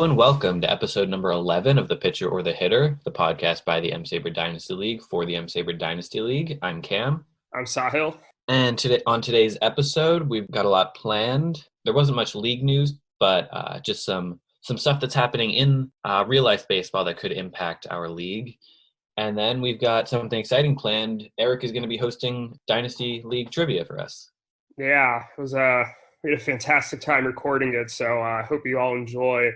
and welcome to episode number 11 of The Pitcher or the Hitter, the podcast by the M-SABR Dynasty League for the M-SABR Dynasty League. I'm Cam. I'm Sahil. And on today's episode, we've got a lot planned. There wasn't much league news, but just some stuff that's happening in real-life baseball that could impact our league. And then we've got something exciting planned. Erik is going to be hosting Dynasty League Trivia for us. Yeah, we had a fantastic time recording it, so I hope you all enjoy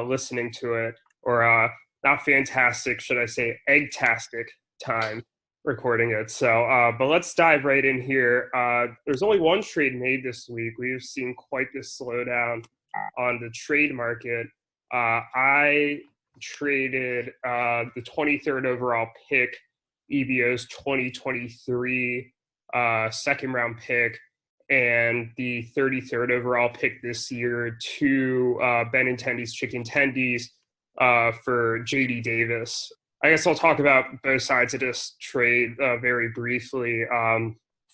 listening to it. Or not fantastic, should I say, egg-tastic time recording it. So, but let's dive right in here. There's only one trade made this week. We've seen quite this slowdown on the trade market. I traded the 23rd overall pick, EVO's 2023 second round pick, and the 33rd overall pick this year to Benintendi's Chicken Tendies for JD Davis. I guess I'll talk about both sides of this trade very briefly.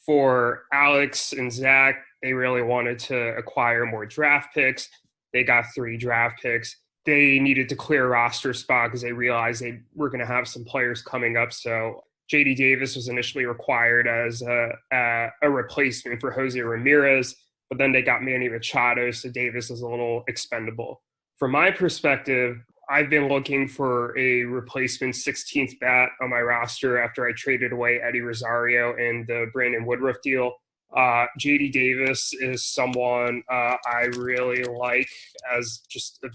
For Alex and Zach, they really wanted to acquire more draft picks. They got 3 draft picks. They needed to clear a roster spot because they realized they were going to have some players coming up. So JD Davis was initially required as a replacement for Jose Ramirez, but then they got Manny Machado, so Davis is a little expendable. From my perspective, I've been looking for a replacement 16th bat on my roster after I traded away Eddie Rosario in the Brandon Woodruff deal. JD Davis is someone I really like as just a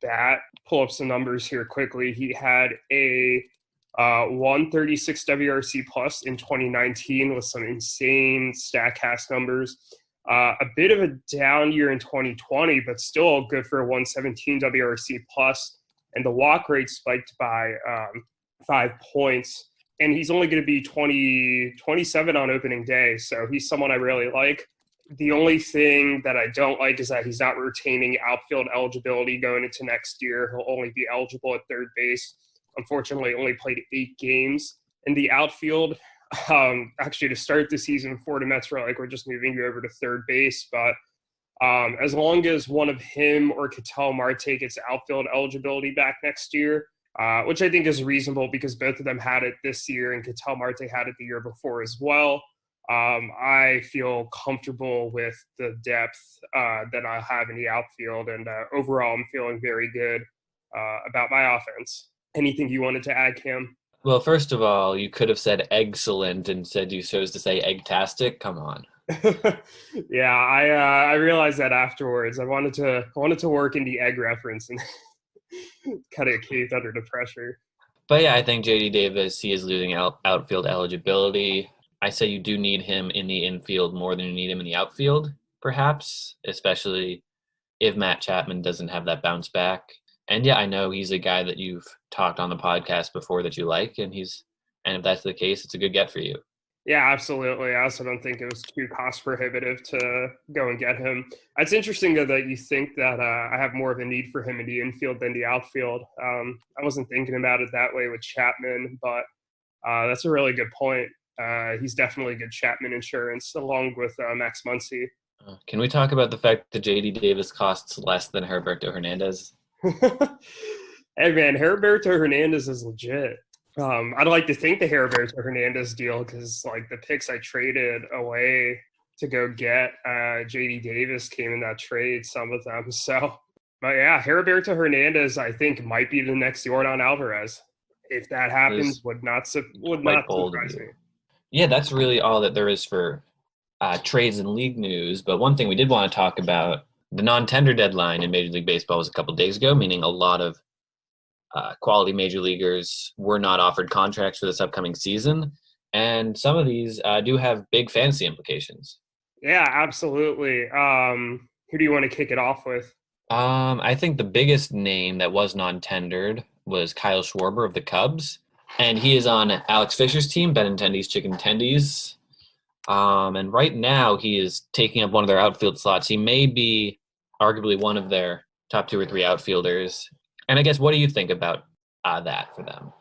bat. Pull up some numbers here quickly. He had a 136 WRC plus in 2019 with some insane StatCast numbers. A bit of a down year in 2020, but still good for a 117 WRC plus. And the walk rate spiked by 5 points. And he's only going to be 27 on opening day. So he's someone I really like. The only thing that I don't like is that he's not retaining outfield eligibility going into next year. He'll only be eligible at third base. Unfortunately, only played 8 games in the outfield. Actually, to start the season, Florida Mets were like, we're just moving you over to third base. But as long as one of him or Ketel Marte gets outfield eligibility back next year, which I think is reasonable because both of them had it this year and Ketel Marte had it the year before as well. I feel comfortable with the depth that I have in the outfield. And overall, I'm feeling very good about my offense. Anything you wanted to add, Cam? Well, first of all, you could have said excellent and said you chose to say egg-tastic. Come on. Yeah, I realized that afterwards. I wanted to work in the egg reference and kind of caved under the pressure. But yeah, I think JD Davis, he is losing outfield eligibility. I say you do need him in the infield more than you need him in the outfield, perhaps, especially if Matt Chapman doesn't have that bounce back. And yeah, I know he's a guy that you've talked on the podcast before that you like, and if that's the case, it's a good get for you. Yeah, absolutely. I also don't think it was too cost prohibitive to go and get him. It's interesting though that you think that I have more of a need for him in the infield than the outfield. I wasn't thinking about it that way with Chapman, but that's a really good point. He's definitely good Chapman insurance along with Max Muncy. Can we talk about the fact that JD Davis costs less than Heriberto Hernandez? Hey man, Heriberto Hernandez is legit. I'd like to think the Heriberto Hernandez deal because like the picks I traded away to go get JD Davis came in that trade, some of them. So, but yeah, Heriberto Hernandez I think might be the next Yordan Alvarez. If that happens, would not surprise me. Yeah, that's really all that there is for trades and league news. But one thing we did want to talk about. The non-tender deadline in Major League Baseball was a couple days ago, meaning a lot of quality major leaguers were not offered contracts for this upcoming season. And some of these do have big fantasy implications. Yeah, absolutely. Who do you want to kick it off with? I think the biggest name that was non-tendered was Kyle Schwarber of the Cubs. And he is on Alex Fisher's team, Benintendi's Chicken Tendies. And right now he is taking up one of their outfield slots. He may be arguably one of their top 2 or 3 outfielders. And I guess, what do you think about that for them?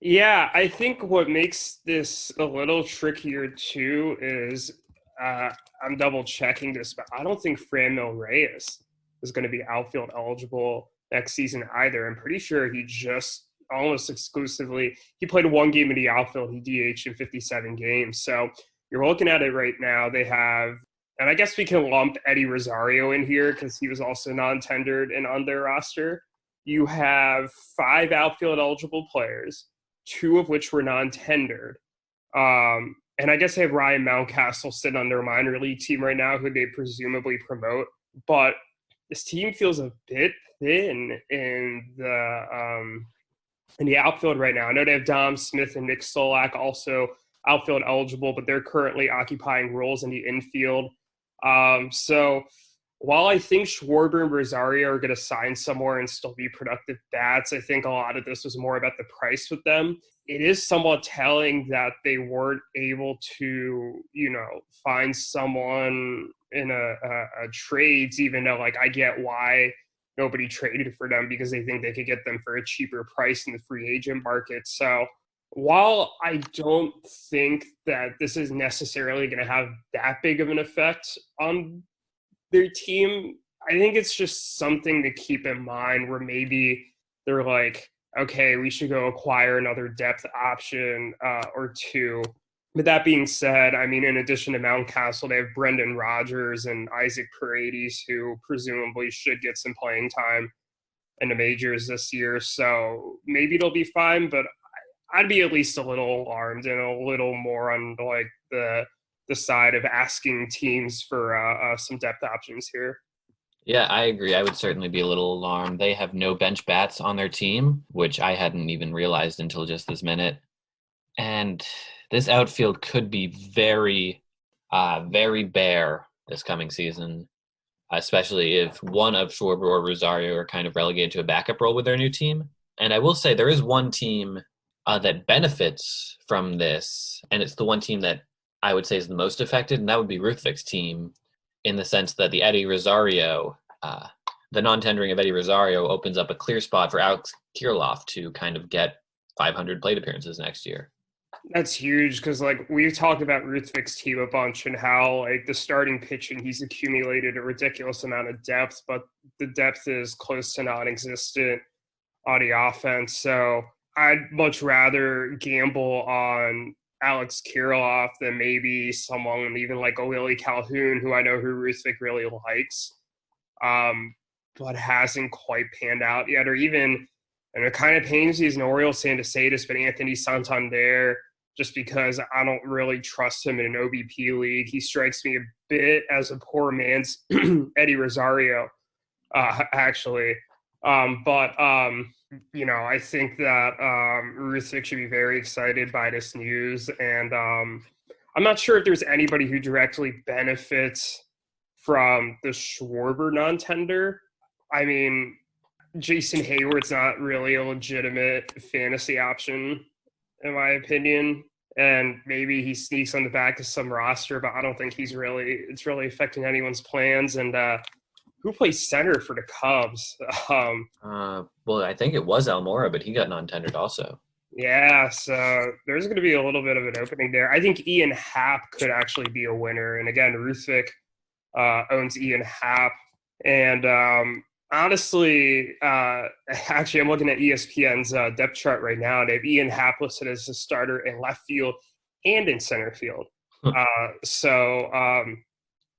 Yeah, I think what makes this a little trickier too is I'm double checking this, but I don't think Franmil Reyes is going to be outfield eligible next season either. I'm pretty sure he just almost exclusively, he played one game in the outfield. He DH'd in 57 games. So you're looking at it right now. They have, and I guess we can lump Eddie Rosario in here because he was also non-tendered and on their roster. You have 5 outfield eligible players, 2 of which were non-tendered. And I guess they have Ryan Mountcastle sitting on their minor league team right now, who they presumably promote. But this team feels a bit thin in the outfield right now. I know they have Dom Smith and Nick Solak also outfield eligible, but they're currently occupying roles in the infield. So while I think Schwarber and Rosario are going to sign somewhere and still be productive bats, I think a lot of this was more about the price with them. It is somewhat telling that they weren't able to, find someone in a trades, even though, I get why nobody traded for them because they think they could get them for a cheaper price in the free agent market. So while I don't think that this is necessarily going to have that big of an effect on their team, I think it's just something to keep in mind where maybe they're like, okay, we should go acquire another depth option or 2. But that being said, I mean, in addition to Mountcastle, they have Brendan Rodgers and Isaac Paredes, who presumably should get some playing time in the majors this year. So maybe it'll be fine, but I'd be at least a little alarmed and a little more on the side of asking teams for some depth options here. Yeah, I agree. I would certainly be a little alarmed. They have no bench bats on their team, which I hadn't even realized until just this minute. And this outfield could be very, very bare this coming season, especially if one of Schwarber or Rosario are kind of relegated to a backup role with their new team. And I will say there is one team that benefits from this, and it's the one team that I would say is the most affected, and that would be Ruthvik's team, in the sense that the non-tendering of Eddie Rosario opens up a clear spot for Alex Kirilloff to kind of get 500 plate appearances next year. That's huge because, we've talked about Ruthvik's team a bunch and how, the starting pitching, he's accumulated a ridiculous amount of depth, but the depth is close to non-existent on the offense. So I'd much rather gamble on Alex Kirilloff than maybe someone even like a Willie Calhoun, who I know who Ruthvik really likes, but hasn't quite panned out yet. Or even, and it kind of pains me as an Orioles fan to say this, but Anthony Santander, just because I don't really trust him in an OBP league. He strikes me a bit as a poor man's Eddie Rosario, actually. I think that Ruthvik should be very excited by this news. And I'm not sure if there's anybody who directly benefits from the Schwarber non-tender. I mean, Jason Hayward's not really a legitimate fantasy option, in my opinion. And maybe he sneaks on the back of some roster, but I don't think it's really affecting anyone's plans. And who plays center for the Cubs? Well, I think it was Almora, but he got non-tendered also. Yeah, so there's going to be a little bit of an opening there. I think Ian Happ could actually be a winner. And again, Ruthvik owns Ian Happ. And honestly, actually, I'm looking at ESPN's depth chart right now. They have Ian Happ listed as a starter in left field and in center field.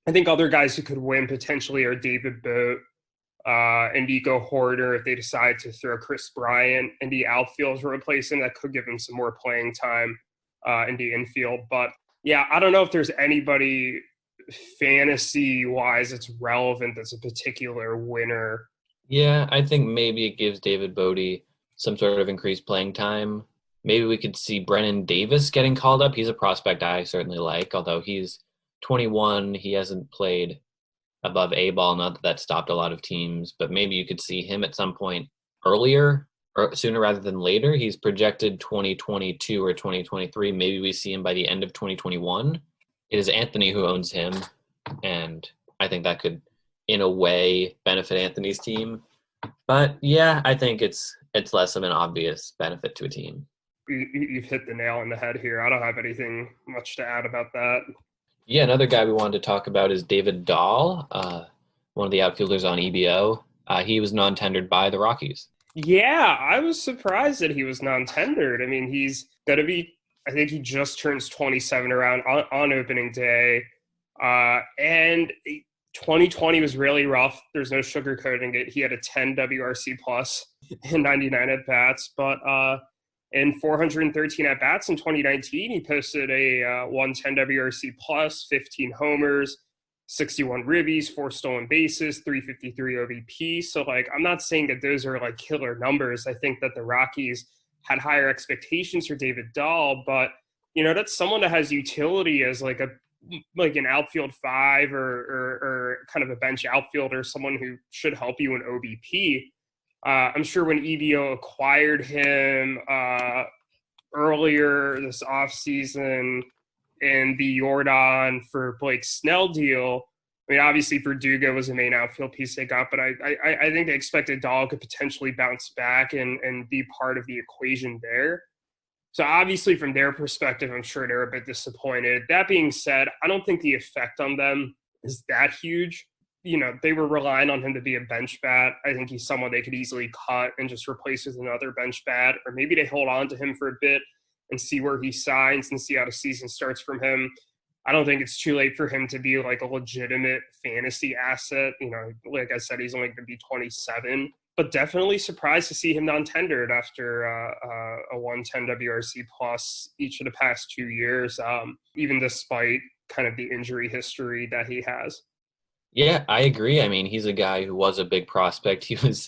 I think other guys who could win potentially are David Boat and Nico Horner if they decide to throw Chris Bryant in the outfield to replace him. That could give him some more playing time in the infield. But, yeah, I don't know if there's anybody fantasy-wise that's relevant that's a particular winner. Yeah, I think maybe it gives David Bodie some sort of increased playing time. Maybe we could see Brennan Davis getting called up. He's a prospect I certainly like, although he's 21. He hasn't played above A-ball, not that stopped a lot of teams, but maybe you could see him at some point earlier or sooner rather than later. He's projected 2022 or 2023. Maybe we see him by the end of 2021. It is Anthony who owns him, and I think that could, in a way, benefit Anthony's team. But, yeah, I think it's less of an obvious benefit to a team. You've hit the nail on the head here. I don't have anything much to add about that. Yeah, another guy we wanted to talk about is David Dahl, one of the outfielders on EBO. he was non-tendered by the Rockies. Yeah, I was surprised that he was non-tendered. I mean, he's going to be, I think he just turns 27 around on opening day. And 2020 was really rough. There's no sugarcoating it. He had a 10 WRC plus and 99 at-bats. But in 413 at-bats in 2019, he posted a 110 WRC plus, 15 homers, 61 ribbies, 4 stolen bases, 353 OBP. So, like, I'm not saying that those are, like, killer numbers. I think that the Rockies had higher expectations for David Dahl, but, you know, that's someone that has utility as, like, an outfield 5 or kind of a bench outfielder, someone who should help you in OBP. I'm sure when EBO acquired him earlier this offseason in the Jordan for Blake Snell deal, I mean, obviously Verdugo was the main outfield piece they got, but I think they expected Dahl could potentially bounce back and be part of the equation there. So obviously from their perspective, I'm sure they're a bit disappointed. That being said, I don't think the effect on them is that huge. You know, they were relying on him to be a bench bat. I think he's someone they could easily cut and just replace with another bench bat, or maybe they hold on to him for a bit and see where he signs and see how the season starts from him. I don't think it's too late for him to be like a legitimate fantasy asset. You know, like I said, he's only going to be 27, but definitely surprised to see him non-tendered after a 110 WRC plus each of the past 2 years, even despite kind of the injury history that he has. Yeah, I agree. I mean, he's a guy who was a big prospect. He was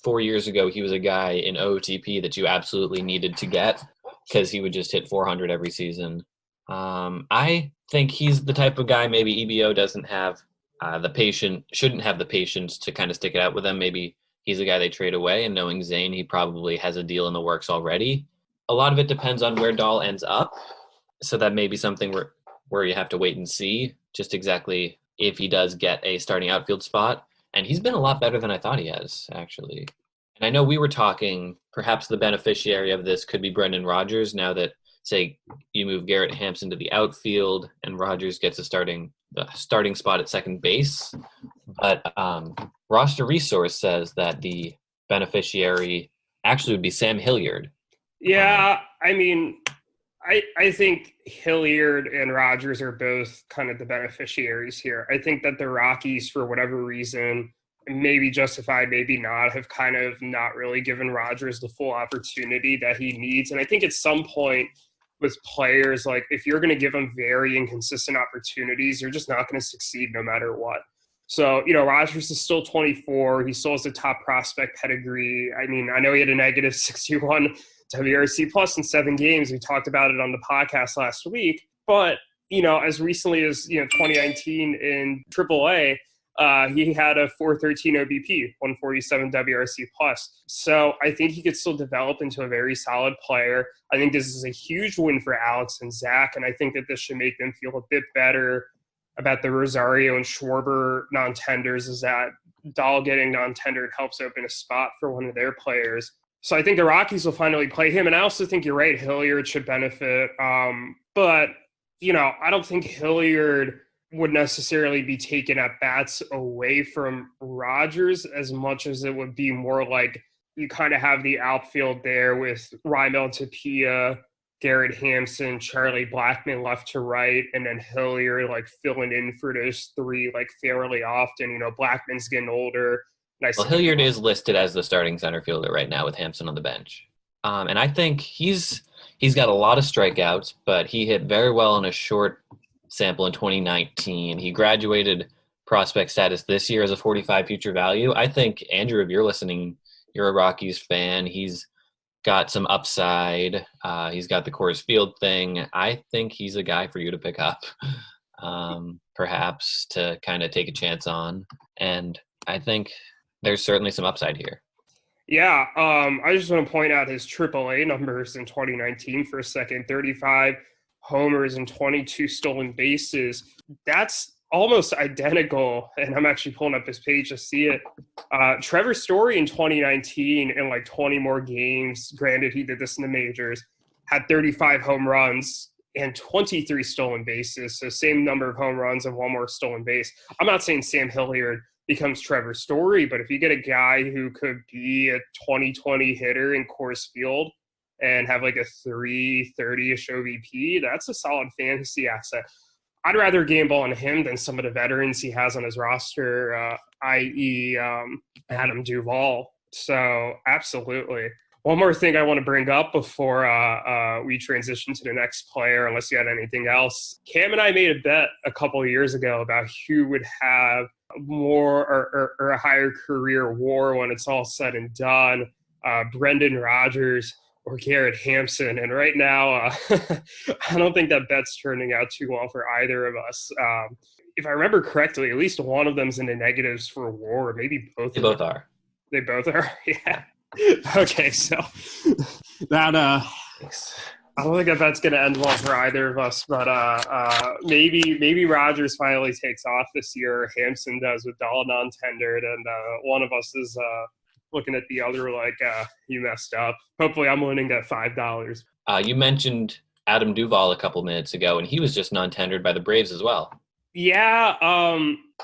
4 years ago, he was a guy in OTP that you absolutely needed to get because he would just hit 400 every season. I think he's the type of guy maybe EBO doesn't have shouldn't have the patience to kind of stick it out with them. Maybe he's a guy they trade away, and knowing Zane, he probably has a deal in the works already. A lot of it depends on where Dahl ends up. So that may be something where you have to wait and see just exactly if he does get a starting outfield spot. And he's been a lot better than I thought he has, actually. And I know we were talking, perhaps the beneficiary of this could be Brendan Rodgers now that, say, you move Garrett Hampson to the outfield and Rodgers gets the starting spot at second base. But Roster Resource says that the beneficiary actually would be Sam Hilliard. Yeah, I mean, I think Hilliard and Rodgers are both kind of the beneficiaries here. I think that the Rockies, for whatever reason, maybe justified, maybe not, have kind of not really given Rodgers the full opportunity that he needs. And I think at some point with players, like if you're going to give them very inconsistent opportunities, you're just not going to succeed no matter what. So, you know, Rodgers is still 24. He still has a top prospect pedigree. I mean, I know he had a negative 61 WRC plus in 7 games. We talked about it on the podcast last week. But, you know, as recently as, 2019 in AAA, he had a 413 OBP, 147 WRC plus. So I think he could still develop into a very solid player. I think this is a huge win for Alex and Zach, and I think that this should make them feel a bit better about the Rosario and Schwarber non-tenders, is that Dahl getting non-tendered helps open a spot for one of their players. So I think the Rockies will finally play him. And I also think you're right, Hilliard should benefit. But, I don't think Hilliard would necessarily be taking at bats away from Rodgers as much as it would be more like you kind of have the outfield there with Raimel Tapia, Garrett Hampson, Charlie Blackmon left to right, and then Hilliard like filling in for those 3 like fairly often. Blackmon's getting older. Well, Hilliard is listed as the starting center fielder right now with Hampson on the bench. And I think he's got a lot of strikeouts, but he hit very well in a short sample in 2019. He graduated prospect status this year as a 45 future value. I think, Andrew, if you're listening, you're a Rockies fan. He's got some upside. He's got the Coors Field thing. I think he's a guy for you to pick up, perhaps to kind of take a chance on. And I think there's certainly some upside here. Yeah, I just want to point out his AAA numbers in 2019 for a second. 35 homers and 22 stolen bases. That's almost identical, and I'm actually pulling up his page to see it. Trevor Story in 2019 in like 20 more games, granted he did this in the majors, had 35 home runs and 23 stolen bases, so same number of home runs and 1 more stolen base. I'm not saying Sam Hilliard becomes Trevor Story. But if you get a guy who could be a 2020 hitter in Coors Field and have like a 330-ish OVP, that's a solid fantasy asset. I'd rather gamble on him than some of the veterans he has on his roster, i.e. Adam Duvall. So absolutely. One more thing I want to bring up before we transition to the next player, unless you had anything else. Cam and I made a bet a couple of years ago about who would have more or a higher career WAR when it's all said and done. Brendan Rodgers or Garrett Hampson. And right now, I don't think that bet's turning out too well for either of us. If I remember correctly, at least one of them's in the negatives for WAR, maybe both. They both are. They both are? Yeah. Okay, so that I don't think that bet's going to end well for either of us, but maybe Rodgers finally takes off this year. Hampson does with Dahl non-tendered, and one of us is looking at the other like, you messed up. Hopefully I'm winning that $5. You mentioned Adam Duvall a couple minutes ago, and he was just non-tendered by the Braves as well. Yeah,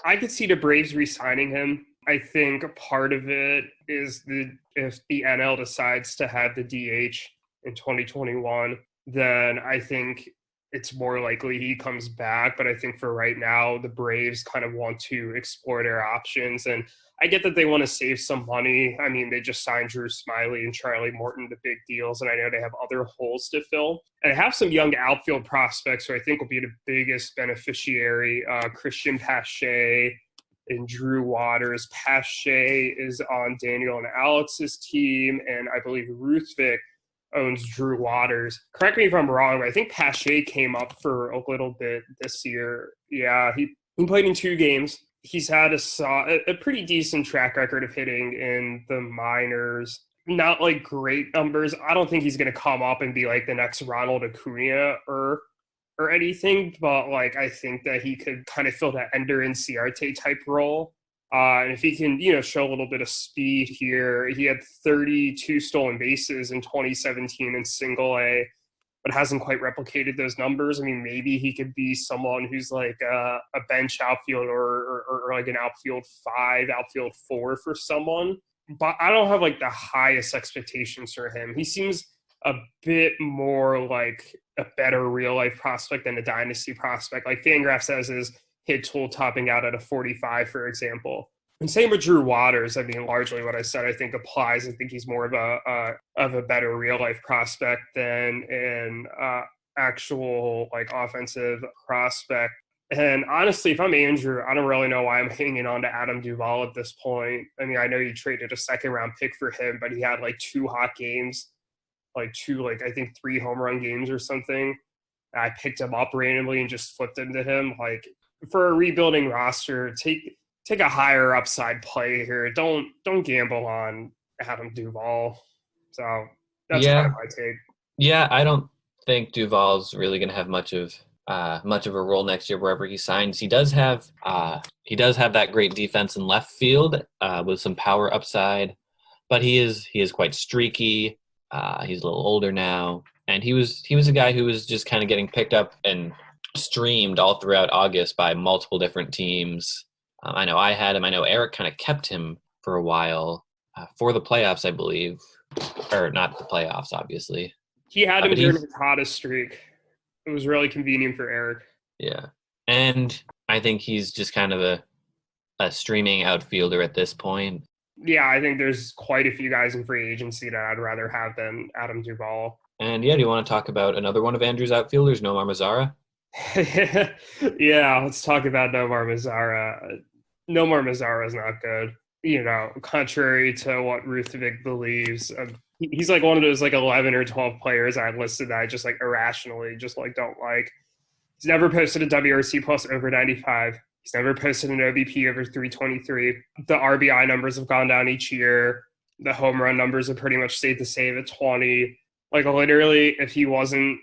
I could see the Braves re-signing him. I think part of it is if the NL decides to have the DH in 2021, then I think it's more likely he comes back. But I think for right now, the Braves kind of want to explore their options. And I get that they want to save some money. I mean, they just signed Drew Smyly and Charlie Morton to big deals, and I know they have other holes to fill. And I have some young outfield prospects who I think will be the biggest beneficiary. Christian Pache and Drew Waters. Pache is on Daniel and Alex's team, and I believe Ruthvik owns Drew Waters. Correct me if I'm wrong, but I think Pache came up for a little bit this year. Yeah, he played in 2 games. He's had a pretty decent track record of hitting in the minors. Not like great numbers. I don't think he's going to come up and be like the next Ronald Acuna or anything, but like I think that he could kind of fill that Ender Inciarte type role. And if he can, show a little bit of speed here, he had 32 stolen bases in 2017 in single A, but hasn't quite replicated those numbers. I mean, maybe he could be someone who's like a bench outfield or like an outfield 5, outfield 4 for someone. But I don't have like the highest expectations for him. He seems a bit more like a better real life prospect than a dynasty prospect. Like Fangraph says his hit tool topping out at a 45, for example. And same with Drew Waters. I mean, largely what I said, I think applies. I think he's more of a better real life prospect than an actual like offensive prospect. And honestly, if I'm Andrew, I don't really know why I'm hanging on to Adam Duvall at this point. I mean, I know you traded a 2nd round pick for him, but he had like 2 hot games. I think 3 home run games or something. I picked him up randomly and just flipped him to him. Like for a rebuilding roster, take a higher upside play here. Don't gamble on Adam Duvall. So that's kind of my take. Yeah, I don't think Duvall's really going to have much of a role next year wherever he signs. He does have that great defense in left field with some power upside, but he is quite streaky. He's a little older now, and he was a guy who was just kind of getting picked up and streamed all throughout August by multiple different teams. I know I had him. I know Eric kind of kept him for a while for the playoffs, I believe, or not the playoffs, obviously. He had him during his hottest streak. It was really convenient for Eric. Yeah, and I think he's just kind of a streaming outfielder at this point. Yeah, I think there's quite a few guys in free agency that I'd rather have than Adam Duvall. And do you want to talk about another one of Andrew's outfielders, Nomar Mazara? Yeah, let's talk about Nomar Mazara. Nomar Mazara is not good. Contrary to what Ruthvik believes, he's like one of those like 11 or 12 players I listed that I just like irrationally just like don't like. He's never posted a WRC plus over 95. He's never posted an OBP over 323. The RBI numbers have gone down each year. The home run numbers have pretty much stayed the same at 20. Like literally, if he wasn't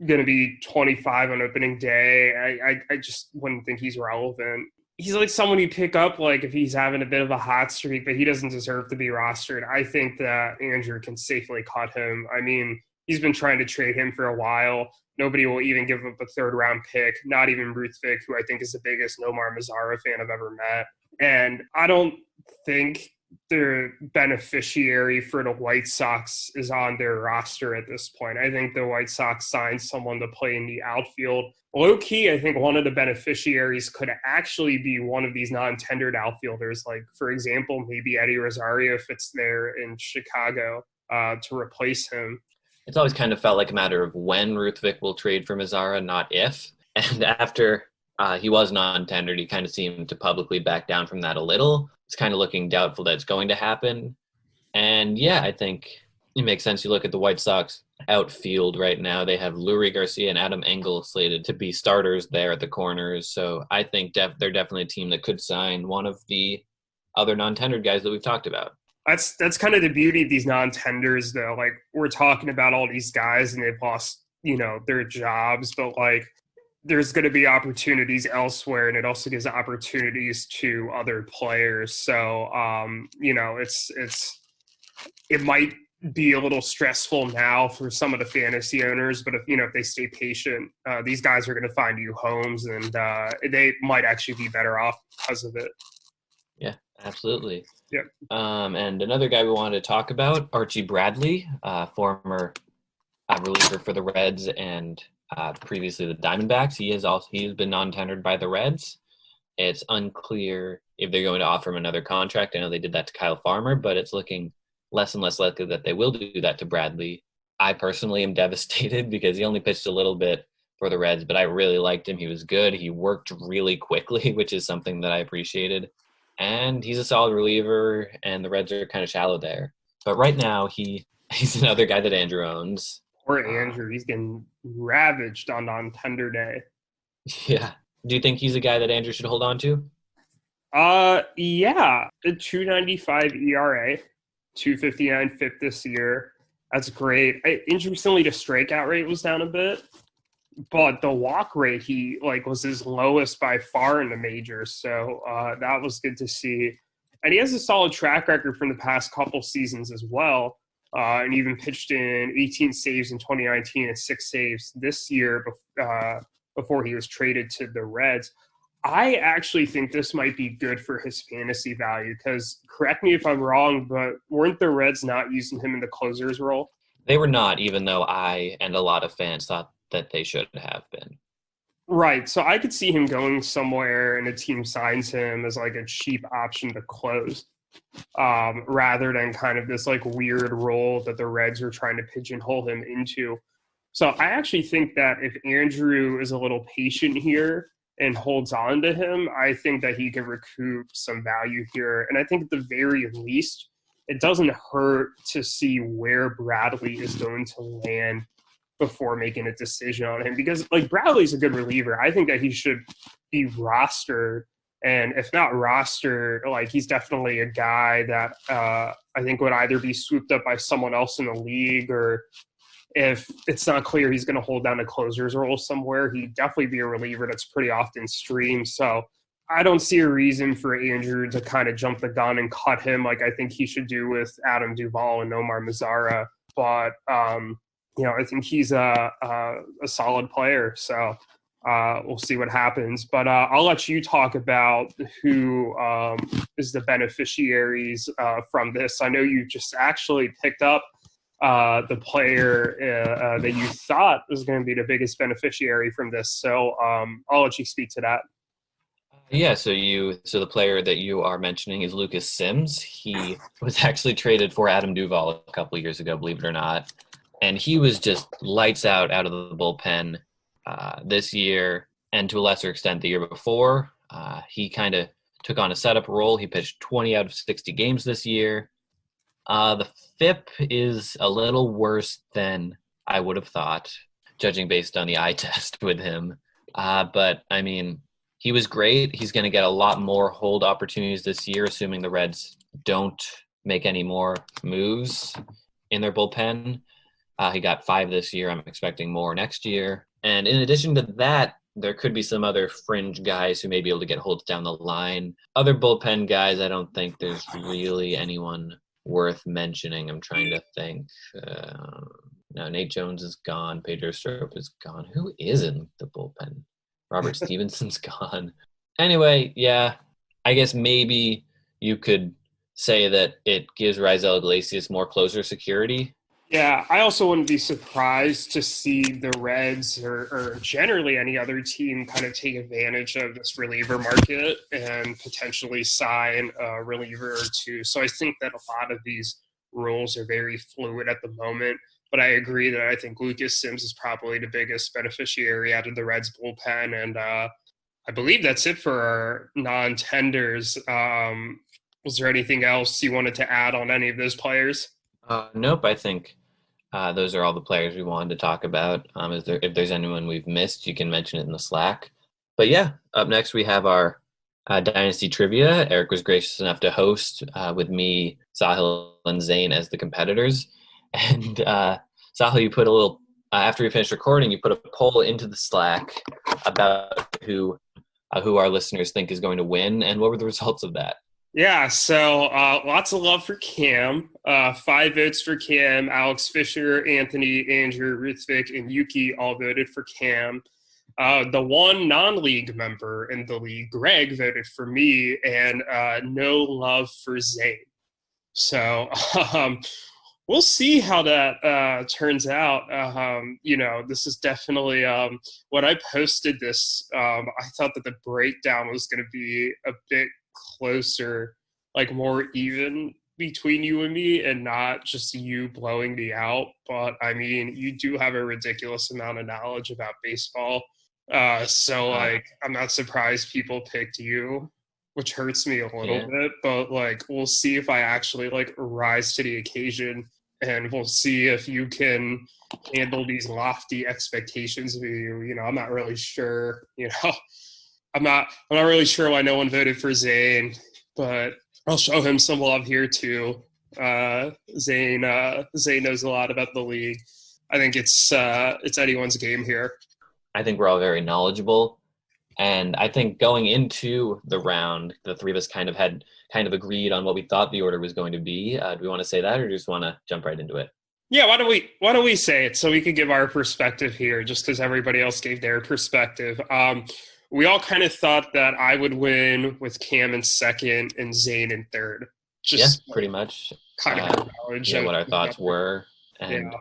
going to be 25 on opening day, I just wouldn't think he's relevant. He's like someone you pick up like if he's having a bit of a hot streak, but he doesn't deserve to be rostered. I think that Andrew can safely cut him. I mean, he's been trying to trade him for a while. Nobody will even give up a 3rd round pick, not even Ruthvik, who I think is the biggest Nomar Mazara fan I've ever met. And I don't think the beneficiary for the White Sox is on their roster at this point. I think the White Sox signed someone to play in the outfield. Low key, I think one of the beneficiaries could actually be one of these non-tendered outfielders. Like, for example, maybe Eddie Rosario fits there in Chicago to replace him. It's always kind of felt like a matter of when Ruthvik will trade for Mazara, not if. And after he was non-tendered, he kind of seemed to publicly back down from that a little. It's kind of looking doubtful that it's going to happen. And yeah, I think it makes sense. You look at the White Sox outfield right now. They have Lurie Garcia and Adam Engel slated to be starters there at the corners. So I think they're definitely a team that could sign one of the other non-tendered guys that we've talked about. That's kind of the beauty of these non-tenders, though. Like, we're talking about all these guys and they've lost, their jobs, but like, there's going to be opportunities elsewhere, and it also gives opportunities to other players. So, it might be a little stressful now for some of the fantasy owners, but if they stay patient, these guys are going to find new homes, and they might actually be better off because of it. Yeah, absolutely. Yeah. And another guy we wanted to talk about, Archie Bradley, former reliever for the Reds and previously the Diamondbacks. He's been non-tendered by the Reds. It's unclear if they're going to offer him another contract. I know they did that to Kyle Farmer, but it's looking less and less likely that they will do that to Bradley. I personally am devastated because he only pitched a little bit for the Reds, but I really liked him. He was good. He worked really quickly, which is something that I appreciated. And he's a solid reliever, and the Reds are kind of shallow there. But right now, he's another guy that Andrew owns. Poor Andrew. He's getting ravaged on non-tender day. Yeah. Do you think he's a guy that Andrew should hold on to? Yeah. The 2.95 ERA, 2.59 FIP this year. That's great. Interestingly, the strikeout rate was down a bit, but the walk rate, he was his lowest by far in the majors. So that was good to see. And he has a solid track record from the past couple seasons as well. And even pitched in 18 saves in 2019 and 6 saves this year before he was traded to the Reds. I actually think this might be good for his fantasy value because, correct me if I'm wrong, but weren't the Reds not using him in the closer's role? They were not, even though I and a lot of fans thought that they should have been. Right. So I could see him going somewhere and a team signs him as like a cheap option to close. Rather than kind of this weird role that the Reds are trying to pigeonhole him into. So I actually think that if Andrew is a little patient here and holds on to him, I think that he can recoup some value here. And I think at the very least, it doesn't hurt to see where Bradley is going to land before making a decision on him. Because Bradley's a good reliever. I think that he should be rostered. And if not roster, he's definitely a guy that I think would either be swooped up by someone else in the league, or if it's not clear he's going to hold down a closer's role somewhere, he'd definitely be a reliever that's pretty often streamed. So I don't see a reason for Andrew to kind of jump the gun and cut him like I think he should do with Adam Duvall and Omar Mazara. But, I think he's a solid player. So we'll see what happens, but I'll let you talk about who is the beneficiaries from this. I know you just actually picked up the player that you thought was going to be the biggest beneficiary from this. So I'll let you speak to that. Yeah, so the player that you are mentioning is Lucas Sims. He was actually traded for Adam Duvall a couple of years ago, believe it or not, and he was just lights out of the bullpen this year, and to a lesser extent the year before. He kind of took on a setup role. He pitched 20 out of 60 games this year. The FIP is a little worse than I would have thought, judging based on the eye test with him. But, I mean, he was great. He's going to get a lot more hold opportunities this year, assuming the Reds don't make any more moves in their bullpen. He got 5 this year. I'm expecting more next year. And in addition to that, there could be some other fringe guys who may be able to get holds down the line. Other bullpen guys, I don't think there's really anyone worth mentioning. I'm trying to think. No, Nate Jones is gone. Pedro Strop is gone. Who is in the bullpen? Robert Stevenson's gone. Anyway, yeah, I guess maybe you could say that it gives Rizal Iglesias more closer security. Yeah, I also wouldn't be surprised to see the Reds or generally any other team kind of take advantage of this reliever market and potentially sign a reliever or two. So I think that a lot of these rules are very fluid at the moment. But I agree that I think Lucas Sims is probably the biggest beneficiary out of the Reds bullpen. And I believe that's it for our non-tenders. Was there anything else you wanted to add on any of those players? Nope, I think those are all the players we wanted to talk about. If there's anyone we've missed, you can mention it in the Slack. But yeah, up next we have our Dynasty Trivia. Erik was gracious enough to host with me, Sahil, and Zane as the competitors. And Sahil, you put a little, after we finished recording, you put a poll into the Slack about who our listeners think is going to win. And what were the results of that? Yeah, so lots of love for Cam. 5 votes for Cam. Alex Fisher, Anthony, Andrew, Ritzvik, and Yuki all voted for Cam. The one non-league member in the league, Greg, voted for me, and no love for Zane. So we'll see how that turns out. This is definitely when I posted this, I thought that the breakdown was going to be a bit closer, like more even between you and me and not just you blowing me out. But I mean, you do have a ridiculous amount of knowledge about baseball. So I'm not surprised people picked you, which hurts me a little bit, but like, we'll see if I actually like rise to the occasion, and we'll see if you can handle these lofty expectations of you. I'm not really sure, I'm not really sure why no one voted for Zane, but I'll show him some love here too. Zane knows a lot about the league. I think it's anyone's game here. I think we're all very knowledgeable, and I think going into the round, the three of us kind of agreed on what we thought the order was going to be. Do we want to say that, or just want to jump right into it? Yeah, why don't we say it so we can give our perspective here, just because everybody else gave their perspective. We all kind of thought that I would win with Cam in second and Zane in third. Pretty much. Kind of knowledge. What our thoughts were, and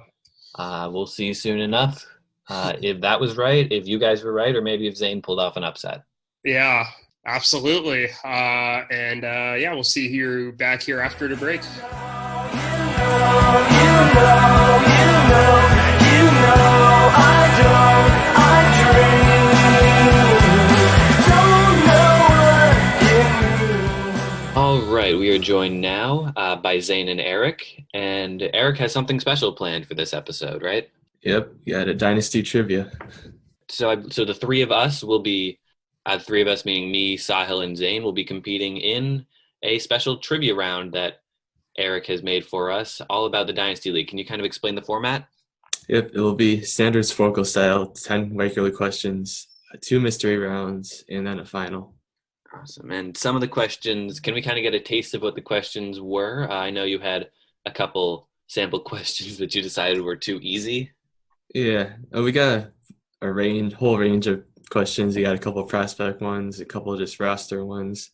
we'll see soon enough if that was right, if you guys were right, or maybe if Zane pulled off an upset. Yeah, absolutely. We'll see you back here after the break. All right, we are joined now by Zane and Erik, and Erik has something special planned for this episode, right? Yep, you had a Dynasty Trivia. So the three of us will be, three of us meaning me, Sahil, and Zane, will be competing in a special trivia round that Erik has made for us, all about the Dynasty League. Can you kind of explain the format? Yep, it will be standard Sporkle style, 10 regular questions, 2 mystery rounds, and then a final. Awesome. And some of the questions, can we kind of get a taste of what the questions were? I know you had a couple sample questions that you decided were too easy. Yeah, we got a whole range of questions. You got a couple of prospect ones, a couple of just roster ones,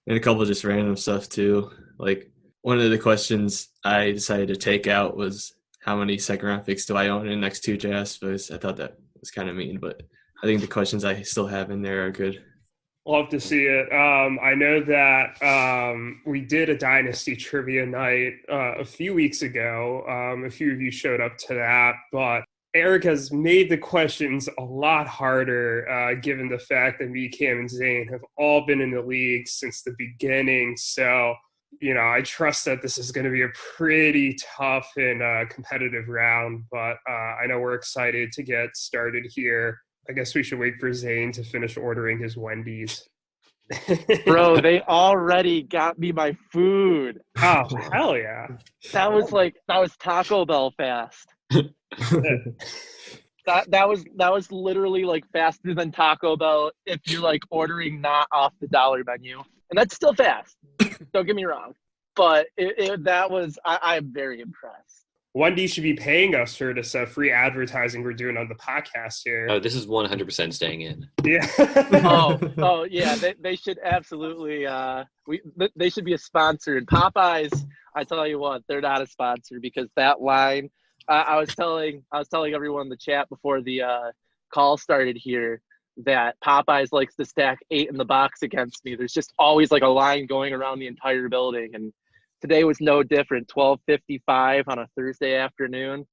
and a couple of just random stuff too. Like, one of the questions I decided to take out was how many second-round picks do I own in the next 2 drafts? But I thought that was kind of mean, but I think the questions I still have in there are good. Love to see it. I know that we did a Dynasty Trivia night a few weeks ago. A few of you showed up to that, but Erik has made the questions a lot harder given the fact that me, Cam, and Zane have all been in the league since the beginning. So, I trust that this is going to be a pretty tough and competitive round, but I know we're excited to get started here. I guess we should wait for Zane to finish ordering his Wendy's. Bro, they already got me my food. Oh, hell yeah. That was Taco Bell fast. that was literally like faster than Taco Bell if you're like ordering not off the dollar menu. And that's still fast. Don't get me wrong. But I'm very impressed. Wendy's should be paying us for this free advertising we're doing on the podcast here. Oh, this is 100% staying in. Yeah. Oh, yeah. They should absolutely. They should be a sponsor. And Popeyes, I tell you what, they're not a sponsor because that line. I was telling everyone in the chat before the call started here that Popeyes likes to stack 8 in the box against me. There's just always like a line going around the entire building, and today was no different. 12:55 on a Thursday afternoon.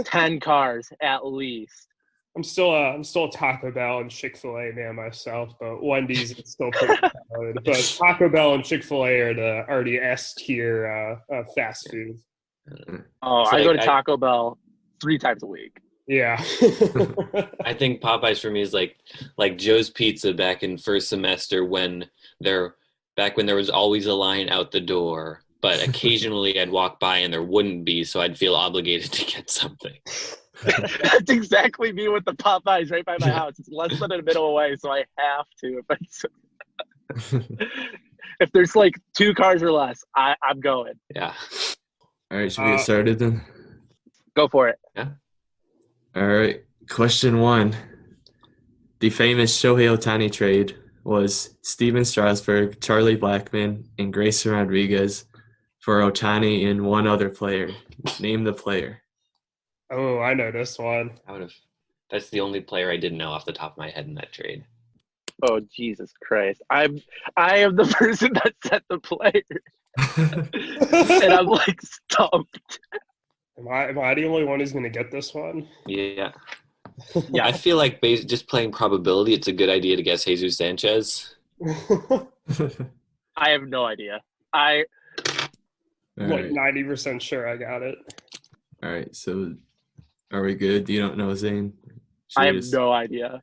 10 cars at least. I'm still a Taco Bell and Chick-fil-A man myself, but Wendy's is still pretty solid. But Taco Bell and Chick-fil-A are the S tier fast food. Oh, I go to Taco Bell 3 times a week. Yeah. I think Popeyes for me is like Joe's Pizza back in first semester when there was always a line out the door, but occasionally I'd walk by and there wouldn't be, so I'd feel obligated to get something. That's exactly me with the Popeyes right by my house. It's less than a minute away, so I have to. If there's like 2 cars or less, I'm going. Yeah. All right, should we get started then? Go for it. Yeah. All right, question 1. The famous Shohei Ohtani trade was Steven Strasburg, Charlie Blackmon, and Grayson Rodriguez for Ohtani and one other player. Name the player. Oh, I know this one. That's the only player I didn't know off the top of my head in that trade. Oh, Jesus Christ. I am the person that set the player. And I'm like stumped. Am I the only one who's going to get this one? Yeah. Yeah, I feel like just playing probability, it's a good idea to guess Jesus Sanchez. I have no idea. I'm like 90% sure I got it. All right, so are we good? You don't know, Zane? I have no idea.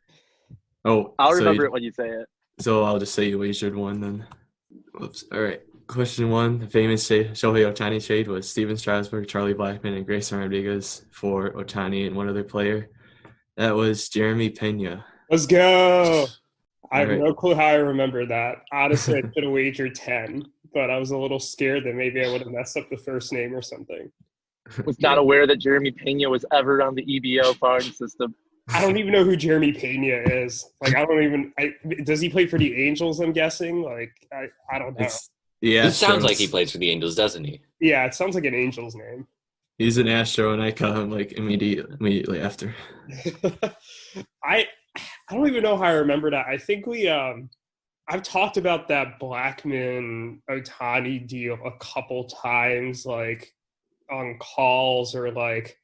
Oh, I'll remember it when you say it. So I'll just say you wagered 1 then. Whoops. All right. Question 1. The famous Shohei Ohtani trade was Steven Strasburg, Charlie Blackmon, and Grayson Rodriguez for Ohtani and one other player. That was Jeremy Pena. Let's go. I have right. no clue how I remember that. Honestly, I could have wagered 10, but I was a little scared that maybe I would have messed up the first name or something. Was not aware that Jeremy Pena was ever on the EBO farm system. I don't even know who Jeremy Pena is. Like, does he play for the Angels, I'm guessing? Like, I don't know. Yeah, it sounds like he plays for the Angels, doesn't he? Yeah, it sounds like an Angels name. He's an Astro, and I caught him like immediately after. I don't even know how I remember that. I think I've talked about that Blackmon Ohtani deal a couple times, like on calls or like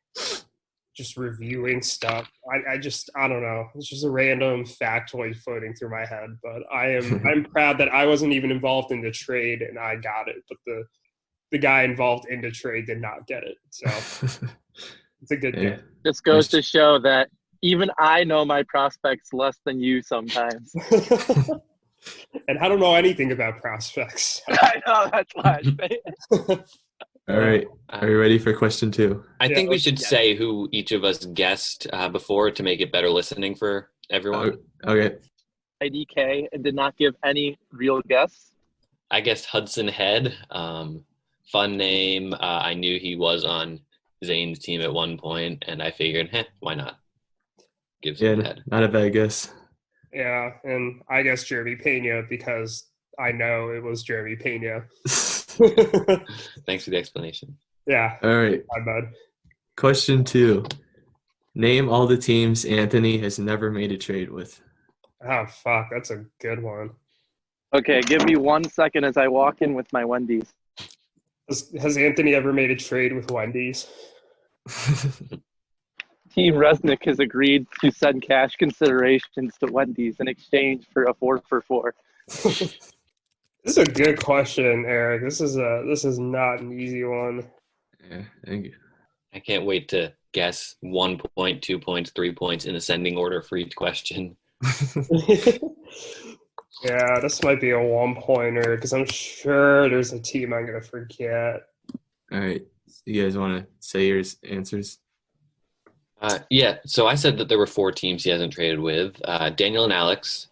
just reviewing stuff. I don't know. It's just a random factoid floating through my head, but I'm proud that I wasn't even involved in the trade and I got it, but the guy involved in the trade did not get it. So it's a good thing. This goes to show that even I know my prospects less than you sometimes. And I don't know anything about prospects. I know, that's why I say it. All right. Are you ready for question 2? I think we should say who each of us guessed before to make it better listening for everyone. Okay. IDK and did not give any real guess. I guessed Hudson Head. Fun name. I knew he was on Zane's team at one point, and I figured, why not? Give some Head. Not a bad guess. Yeah, and I guess Jeremy Pena because I know it was Jeremy Pena. Thanks for the explanation. Yeah. All right. My bad. Question 2. Name all the teams Anthony has never made a trade with. Oh, fuck. That's a good one. Okay, give me 1 second as I walk in with my Wendy's. Has Anthony ever made a trade with Wendy's? Team Resnick has agreed to send cash considerations to Wendy's in exchange for a 4-for-4. This is a good question, Eric. This is not an easy one. Yeah, thank you. I can't wait to guess 1 point, 2 points, 3 points in ascending order for each question. Yeah, this might be a 1-pointer because I'm sure there's a team I'm going to forget. All right. You guys want to say your answers? Yeah, so I said that there were 4 teams he hasn't traded with. Daniel and Alex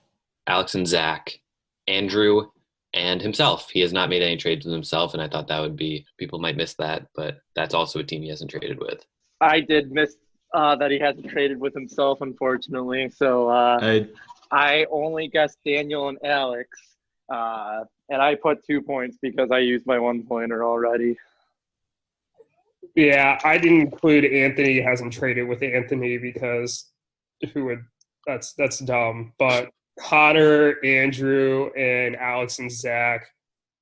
and Zach, Andrew, and himself. He has not made any trades with himself, and I thought that would be, people might miss that, but that's also a team he hasn't traded with. I did miss that he hasn't traded with himself, unfortunately. So I only guessed Daniel and Alex, and I put 2 points because I used my 1-pointer already. Yeah, I didn't include Anthony. He hasn't traded with Anthony because who would? That's dumb. But Connor, Andrew, and Alex and Zach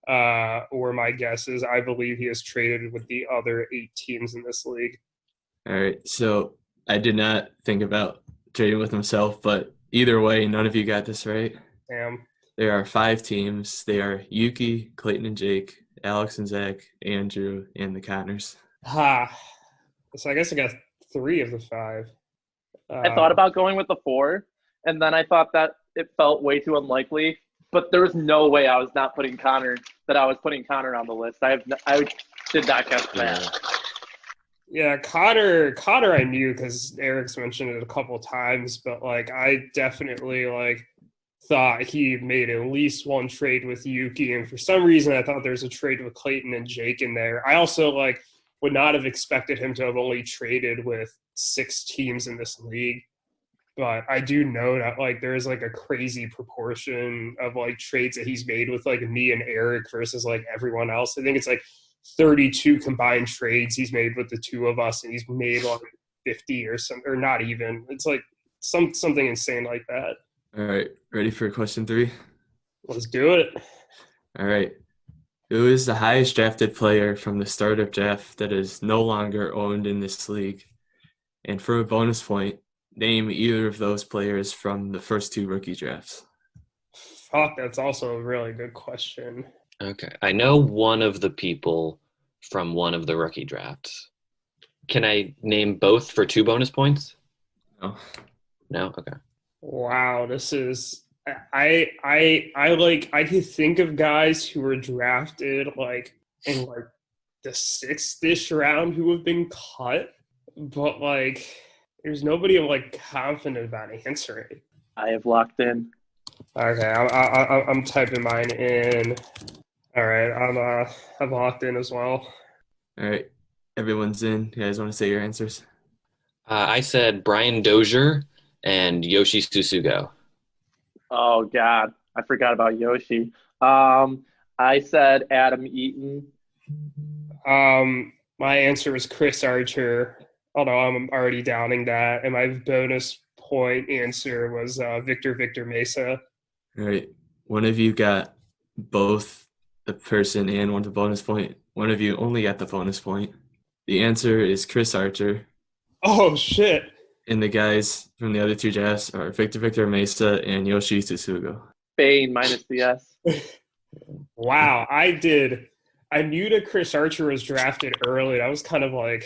were my guesses. I believe he has traded with the other 8 teams in this league. All right, so I did not think about trading with himself, but either way, none of you got this right. Damn. There are 5 teams. They are Yuki, Clayton and Jake, Alex and Zach, Andrew, and the Connors. Ha. So I guess I got 3 of the 5. I thought about going with the 4, and then I thought that it felt way too unlikely. But there was no way I was putting Connor on the list. I did not guess that. Yeah, Connor I knew because Eric's mentioned it a couple times, but like I definitely thought he made at least one trade with Yuki, and for some reason I thought there's a trade with Clayton and Jake in there. I also would not have expected him to have only traded with 6 teams in this league, but I do know that there is a crazy proportion of trades that he's made with me and Eric versus everyone else. I think it's 32 combined trades he's made with the 2 of us, and he's made 50 or something, or not even. It's something insane like that. All right, ready for question 3? Let's do it. All right. Who is the highest drafted player from the start of draft that is no longer owned in this league? And for a bonus point, name either of those players from the first 2 rookie drafts. Fuck, that's also a really good question. Okay. I know one of the people from one of the rookie drafts. Can I name both for 2 bonus points? No. No? Okay. Wow, this is I could think of guys who were drafted in the 6th-ish round who have been cut, but there's nobody I'm confident about answering. I have locked in. Okay, I'm typing mine in. All right, I'm locked in as well. All right, everyone's in. You guys want to say your answers? I said Brian Dozier and Yoshi Susugo. Oh God, I forgot about Yoshi. I said Adam Eaton. My answer was Chris Archer, although I'm already downing that, and my bonus point answer was Victor Mesa. All right, one of you got both the person and one the bonus point. One of you only got the bonus point. The answer is Chris Archer. Oh shit! And the guys from the other 2 drafts are Victor Mesa and Yoshi Susugo. Bane minus the S. Wow, I knew that Chris Archer was drafted early. I was kind of a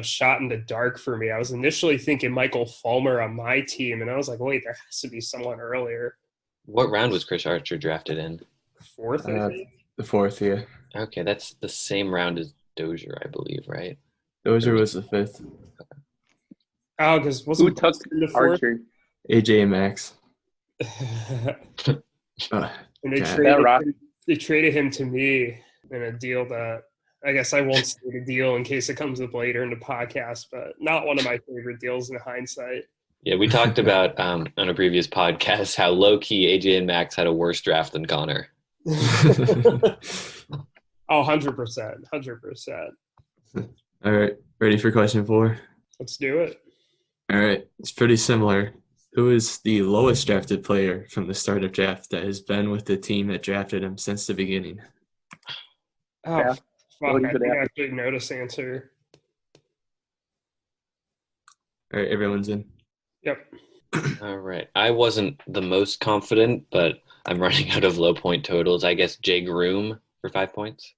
shot in the dark for me. I was initially thinking Michael Fulmer on my team, and I was like, wait, there has to be someone earlier. What round was Chris Archer drafted in? 4th, I think. The 4th, yeah. Okay, that's the same round as Dozier, I believe, right? Dozier was the 5th. Oh, because Who took the 4th? Archer? AJ and Max. And they traded him to me in a deal that I guess I won't say the deal in case it comes up later in the podcast, but not one of my favorite deals in hindsight. Yeah, we talked about on a previous podcast how low-key AJ and Max had a worse draft than Connor. Oh, 100%. 100%. All right, ready for question 4? Let's do it. All right, it's pretty similar. Who is the lowest drafted player from the start of draft that has been with the team that drafted him since the beginning? Oh, Yeah. fuck. I think I actually know this answer. All right, everyone's in. Yep. All right. I wasn't the most confident, but I'm running out of low point totals. I guess Jay Groom for 5 points.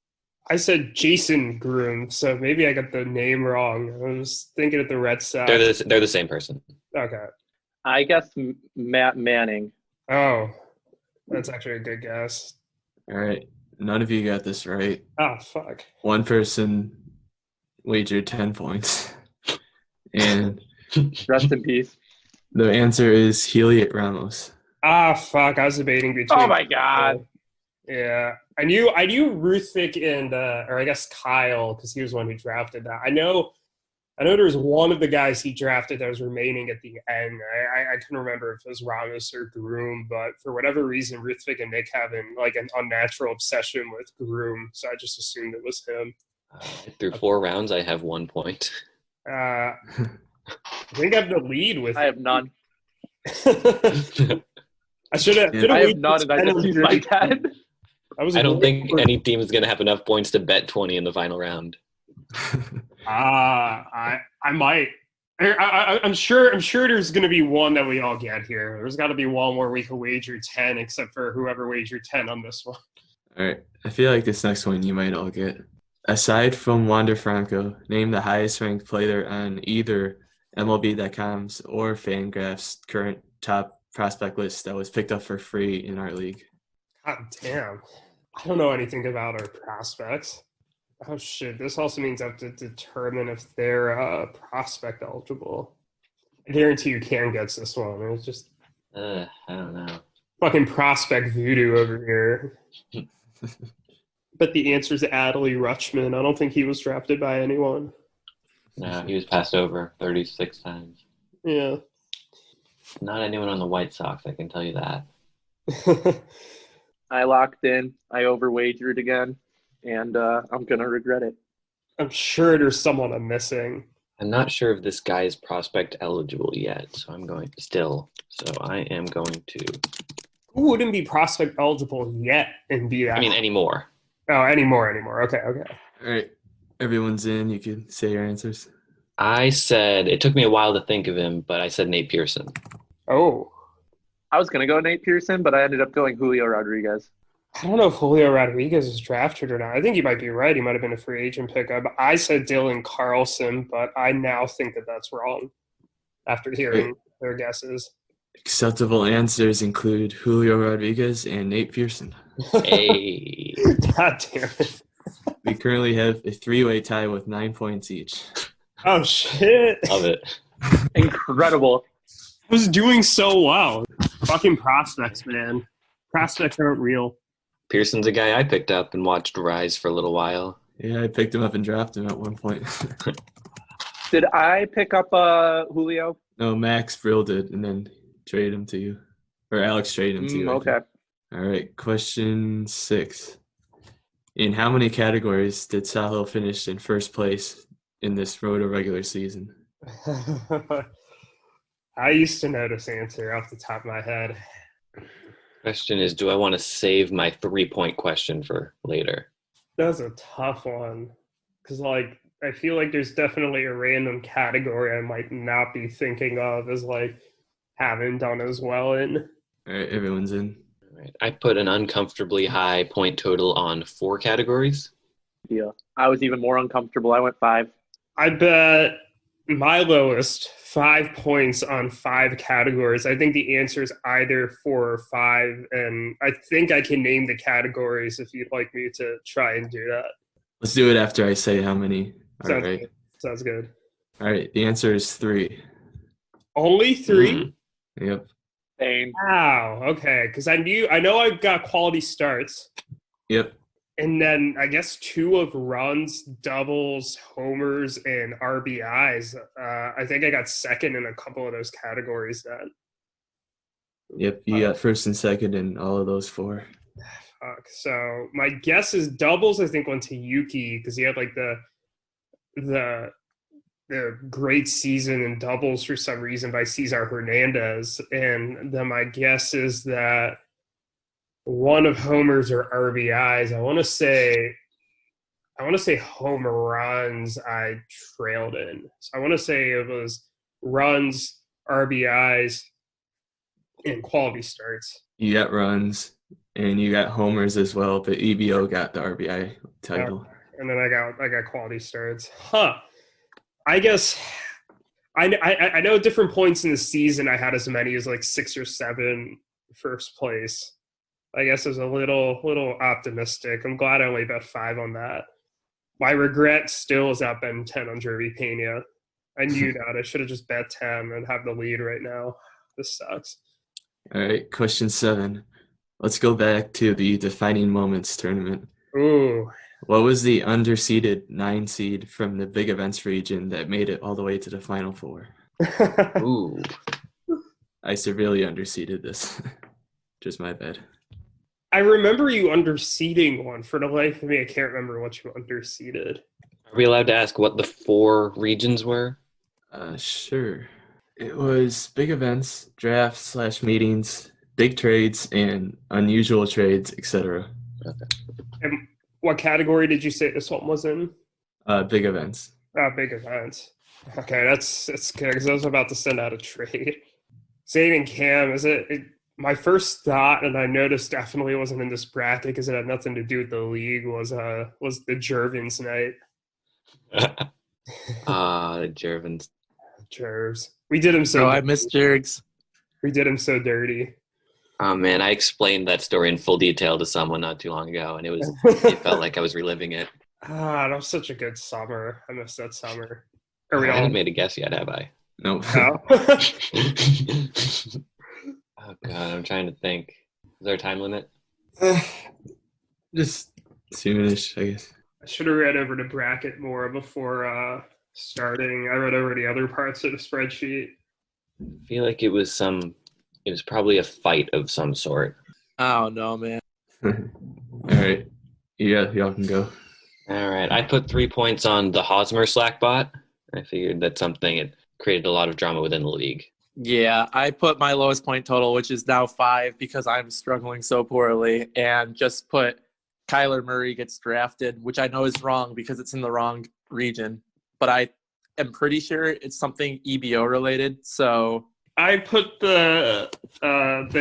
I said Jason Groom, so maybe I got the name wrong. I was thinking of the Red Sox. They're the same person. Okay. I guess Matt Manning. Oh, that's actually a good guess. All right, none of you got this right. Oh, fuck. One person wagered 10 points. And Rest in peace. the answer is Elliott Ramos. Fuck. I was debating between. Oh my God. Yeah. I knew Ruthvik and or I guess Kyle, because he was one who drafted that. I know there was one of the guys he drafted that was remaining at the end. I couldn't remember if it was Ramos or Groom, but for whatever reason, Ruthvik and Nick have an unnatural obsession with Groom, so I just assumed it was him. Through 4 rounds, I have 1 point. I think I have the lead with. I have none. I should have. I have none, and I just used my 10. I don't think any team is going to have enough points to bet 20 in the final round. I might. I'm sure there's going to be one that we all get here. There's got to be one where we can wager 10, except for whoever wagered 10 on this one. All right. I feel like this next one you might all get. Aside from Wander Franco, name the highest ranked player on either MLB.com's or Fangraph's current top prospect list that was picked up for free in our league. God damn. I don't know anything about our prospects. Oh, shit. This also means I have to determine if they're prospect eligible. I guarantee you Cam gets this one. It's just I don't know. fucking prospect voodoo over here. But the answer is Adley Rutschman. I don't think he was drafted by anyone. No, he was passed over 36 times. Yeah. Not anyone on the White Sox, I can tell you that. I locked in. I overwagered again, and I'm going to regret it. I'm sure there's someone I'm missing. I'm not sure if this guy is prospect eligible yet, so I'm going to. Who wouldn't be prospect eligible yet and be that? I mean, anymore. Oh, anymore. Okay. All right. Everyone's in. You can say your answers. I said, it took me a while to think of him, but I said Nate Pearson. Oh. I was going to go Nate Pearson, but I ended up going Julio Rodriguez. I don't know if Julio Rodriguez was drafted or not. I think you might be right. He might have been a free agent pickup. I said Dylan Carlson, but I now think that that's wrong after hearing their guesses. Acceptable answers include Julio Rodriguez and Nate Pearson. Hey. God damn it. We currently have a 3-way tie with 9 points each. Oh, shit. Love it. Incredible. I was doing so well. Fucking prospects, man. Prospects aren't real. Pearson's a guy I picked up and watched rise for a little while. Yeah, I picked him up and drafted him at one point. Did I pick up Julio? No, Max Brill did, and then trade him to you. Or Alex traded him to you. Okay. All right, question 6. In how many categories did Sahil finish in first place in this Roto regular season? I used to know this answer off the top of my head. Question is, do I want to save my 3-point question for later? That's a tough one. Because, I feel like there's definitely a random category I might not be thinking of as, haven't done as well in. All right, everyone's in. All right. I put an uncomfortably high point total on 4 categories. Yeah. I was even more uncomfortable. I went 5. I bet my lowest 5 points on 5 categories. I think the answer is either 4 or 5, and I think I can name the categories if you'd like me to try and do that. Let's do it after I say how many. All Sounds right. good. Sounds good. All right, the answer is 3. Only 3? Yep. Same. Wow. Okay. Because I know I've got quality starts. Yep. And then I guess 2 of runs, doubles, homers, and RBIs. I think I got second in a couple of those categories then. Yep, you got first and second in all of those 4. Fuck. So my guess is doubles, I think, went to Yuki because he had the great season in doubles for some reason by Cesar Hernandez. And then my guess is that one of homers or RBIs. I want to say home runs I trailed in. So I want to say it was runs, RBIs, and quality starts. You got runs, and you got homers as well, but EBO got the RBI title. And then I got quality starts. I guess I know at different points in the season I had as many as 6 or 7 first place. I guess I was a little optimistic. I'm glad I only bet 5 on that. My regret still is not betting 10 on Jeremy Pena. I knew that. I should have just bet 10 and have the lead right now. This sucks. All right, question 7. Let's go back to the Defining Moments tournament. Ooh. What was the underseeded 9 seed from the Big Events region that made it all the way to the Final Four? Ooh. I severely underseeded this. Just my bad. I remember you underseeding one. For the life of me, I can't remember what you underseeded. Are we allowed to ask what the 4 regions were? Sure. It was big events, drafts/meetings, big trades, and unusual trades, etc. And what category did you say this one was in? Big events. Big events. Okay, that's good because I was about to send out a trade. Zane and Cam, my first thought, and I noticed definitely wasn't in this bracket because it had nothing to do with the league, was the Jervins night. The Jervins. Jervs. We did him so Oh, I miss Jergs. We did him so dirty. Oh man, I explained that story in full detail to someone not too long ago, and it felt like I was reliving it. That was such a good summer. I missed that summer. I haven't made a guess yet, have I? Nope. No. Oh god, I'm trying to think. Is there a time limit? Just soonish, I guess. I should have read over the bracket more before starting. I read over the other parts of the spreadsheet. I feel like it was probably a fight of some sort. Oh no, man. All right. Yeah, y'all can go. All right. I put 3 points on the Hosmer Slack bot. I figured that's something it created a lot of drama within the league. Yeah, I put my lowest point total, which is now 5 because I'm struggling so poorly, and just put Kyler Murray gets drafted, which I know is wrong because it's in the wrong region, but I am pretty sure it's something EBO related. So I put the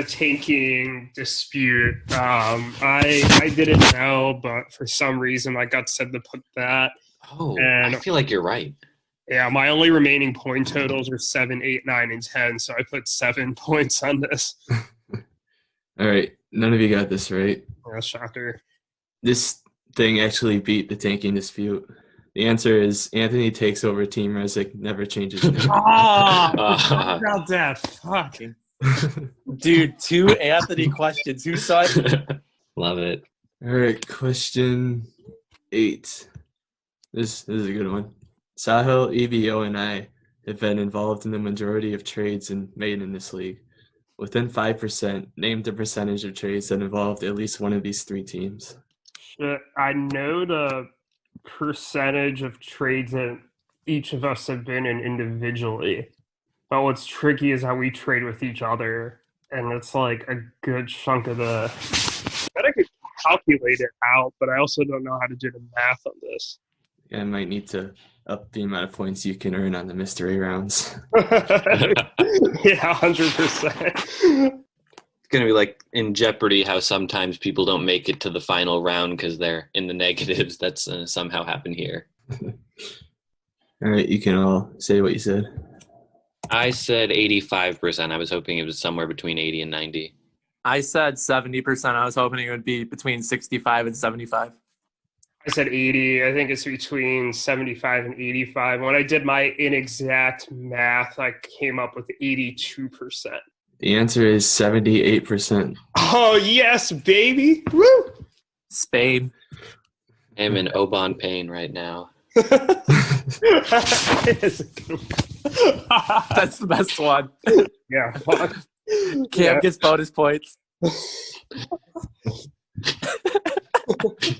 tanking dispute. I didn't know, but for some reason I got said to put that. Oh, and I feel like you're right. Yeah, my only remaining point totals are 7, 8, 9, and 10, so I put 7 points on this. All right. None of you got this right. Yeah, shocker. This thing actually beat the tanking dispute. The answer is Anthony takes over Team Resic, never changes name. How about that? Fuck. dude, 2 Anthony questions. Who saw it? Love it. All right, question 8. This is a good one. Sahil, EBO, and I have been involved in the majority of trades made in this league. Within 5%, name the percentage of trades that involved at least one of these 3 teams. I know the percentage of trades that each of us have been in individually. But what's tricky is how we trade with each other. And it's like a good chunk of the... I bet I could calculate it out, but I also don't know how to do the math on this. Yeah, I might need to up the amount of points you can earn on the mystery rounds. Yeah, 100%. It's going to be like in Jeopardy, how sometimes people don't make it to the final round because they're in the negatives. That's somehow happened here. All right, you can all say what you said. I said 85%. I was hoping it was somewhere between 80 and 90. I said 70%. I was hoping it would be between 65 and 75. I said 80. I think it's between 75 and 85. When I did my inexact math, I came up with 82%. The answer is 78%. Oh, yes, baby. Woo! Spain. I'm in Oban pain right now. That's the best one. Yeah. Fuck. Cam gets bonus points.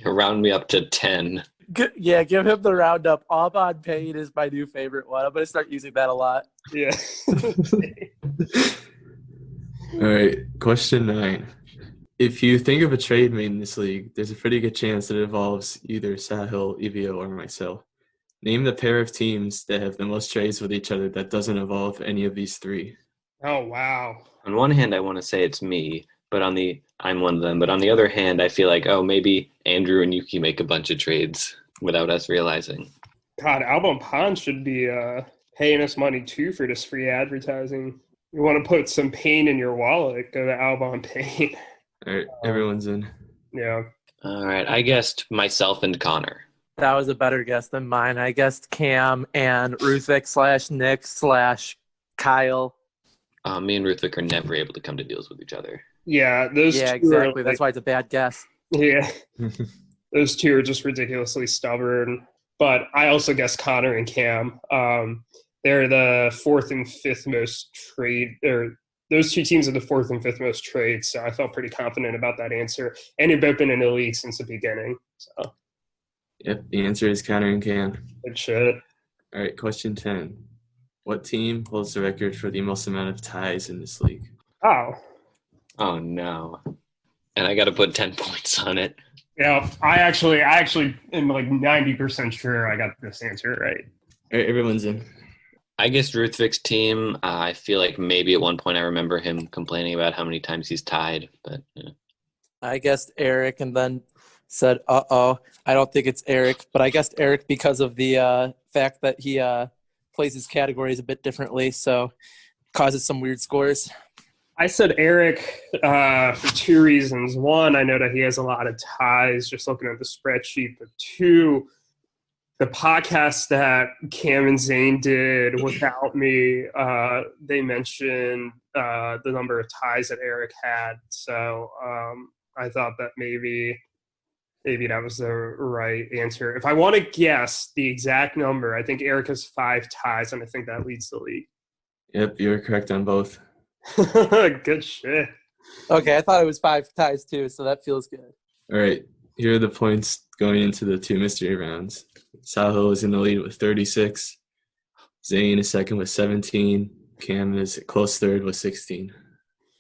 Round me up to 10. Yeah, give him the roundup. Aubon pain is my new favorite one. I'm going to start using that a lot. Yeah. All right, question 9. If you think of a trade made in this league, there's a pretty good chance that it involves either Sahil, EVO, or myself. Name the pair of teams that have the most trades with each other that doesn't involve any of these 3. Oh, wow. On one hand, I want to say it's me, but I'm one of them. But on the other hand, I feel like, maybe Andrew and Yuki make a bunch of trades without us realizing. God, Album Pond should be paying us money, too, for this free advertising. You want to put some pain in your wallet, go to Albon Pain. All right, everyone's in. Yeah. All right, I guessed myself and Connor. That was a better guess than mine. I guessed Cam and Ruthvik /Nick /Kyle. Me and Ruthvik are never able to come to deals with each other. Yeah, those Yeah, two exactly. are That's why it's a bad guess. yeah, those two are just ridiculously stubborn. But I also guess Connor and Cam. They're the fourth and fifth most trade, or those two teams are the fourth and fifth most trades. So I felt pretty confident about that answer. And they've both been in the league since the beginning. So Yep, the answer is Connor and Cam. good shit. All right, question 10. What team holds the record for the most amount of ties in this league? Oh, Oh, no. And I got to put 10 points on it. yeah. I actually am like 90% sure I got this answer right. All right, everyone's in. I guess Ruthvik's team, I feel like maybe at one point I remember him complaining about how many times he's tied. But yeah. I guessed Eric and then said, I don't think it's Eric. But I guessed Eric because of the fact that he plays his categories a bit differently, so causes some weird scores. I said Eric for two reasons. One, I know that he has a lot of ties just looking at the spreadsheet. But two, the podcast that Cam and Zane did without me, they mentioned the number of ties that Eric had. So I thought that maybe that was the right answer. If I want to guess the exact number, I think Eric has 5 ties, and I think that leads the league. Yep, you were correct on both. Good shit. Okay, I thought it was 5 ties too, so that feels good. All right, here are the points going into the 2 mystery rounds. Sahil is in the lead with 36. Zane is second with 17. Cam is a close third with 16.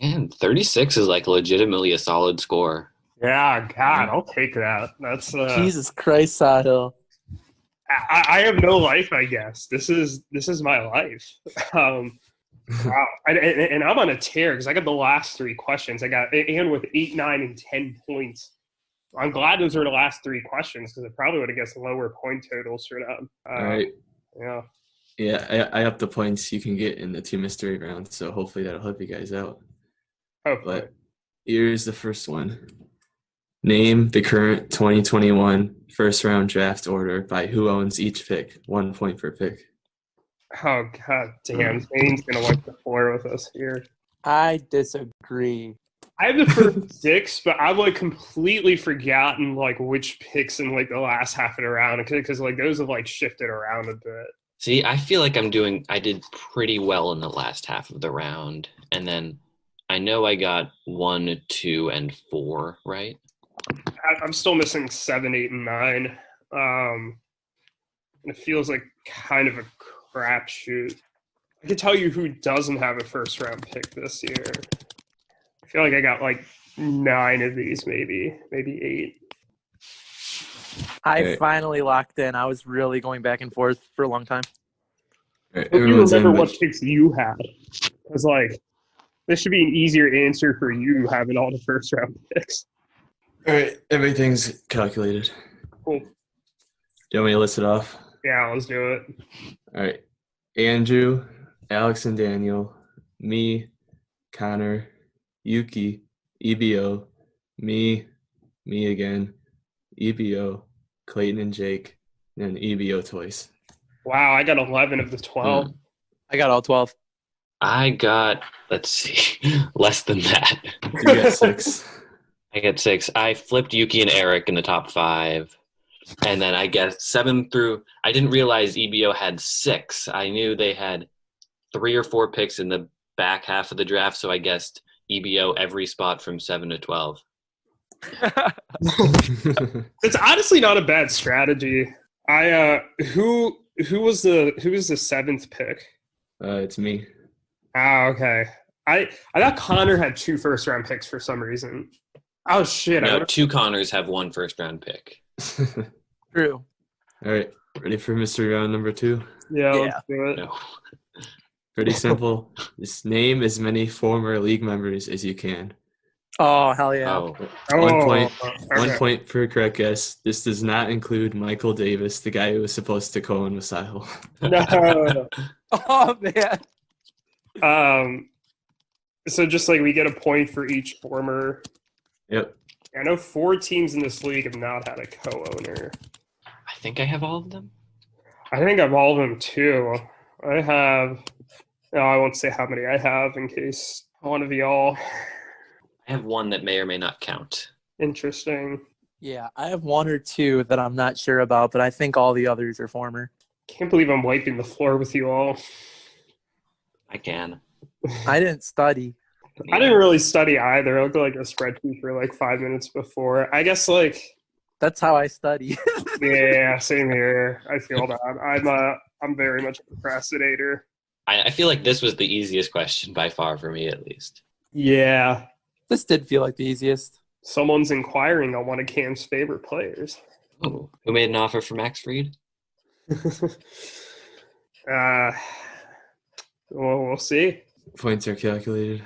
Man, 36 is like legitimately a solid score. Yeah, God, I'll take that. That's Jesus Christ, Sahil. I have no life, I guess. This is my life. Wow, and I'm on a tear because I got the last 3 questions. I got and with 8, 9, and 10 points. I'm glad those were the last 3 questions because I probably would have guessed lower point totals for them. All right. Yeah. Yeah, I up the points you can get in the 2 mystery rounds, so hopefully that'll help you guys out. Hopefully. But here's the first one. Name the current 2021 first-round draft order by who owns each pick. 1 point per pick. Oh, God damn. Zane's going to wipe the floor with us here. I disagree. I have the first 6, but I've like completely forgotten like which picks in like the last half of the round because like those have like shifted around a bit. See, I feel like I did pretty well in the last half of the round. And then I know I got 1, 2, and 4, right? I'm still missing 7, 8, and 9. And it feels like kind of a crapshoot. I can tell you who doesn't have a first round pick this year. I feel like I got like 9 of these, maybe 8. I finally locked in. I was really going back and forth for a long time. Right, If you everyone's remember in, what picks you had, because like this should be an easier answer for you having all the first round picks. All right, everything's calculated. Cool. Do you want me to list it off? Yeah, let's do it. All right. Andrew, Alex and Daniel, me, Connor, Yuki, EBO, me again, EBO, Clayton and Jake, and EBO twice. Wow, I got 11 of the 12. I got all 12. I got, let's see, less than that. You got 6. I got 6. I flipped Yuki and Eric in the top 5. And then I guess 7 through – I didn't realize EBO had 6. I knew they had 3 or 4 picks in the back half of the draft, so I guessed EBO every spot from 7 to 12. It's honestly not a bad strategy. Who was the 7th pick? It's me. Ah, okay. I thought Connor had 2 first round picks for some reason. Oh shit! No, 2 Connors have 1 first-round pick. True. All right, ready for mystery round number 2? Yeah, Yeah. let's do it. No. Pretty simple. Just name as many former league members as you can. Oh, hell yeah. Oh, 1 point. Okay. 1 point for correct guess. This does not include Michael Davis, the guy who was supposed to go in with Sahil. No. Oh, man. So just like we get a point for each former. Yep. I know 4 teams in this league have not had a co-owner. I think I have all of them. I think I have all of them too. I have No, I won't say how many I have in case one of y'all. I have one that may or may not count. Interesting. Yeah, I have one or two that I'm not sure about, but I think all the others are former. Can't believe I'm wiping the floor with you all. I can. I didn't study. I didn't really study either. I looked at like a spreadsheet for like 5 minutes before. I guess like That's how I study. yeah, same here. I feel that. I'm very much a procrastinator. I feel like this was the easiest question by far for me, at least. Yeah. This did feel like the easiest. Someone's inquiring on one of Cam's favorite players. Oh, who made an offer for Max Fried? Well, we'll see. Points are calculated.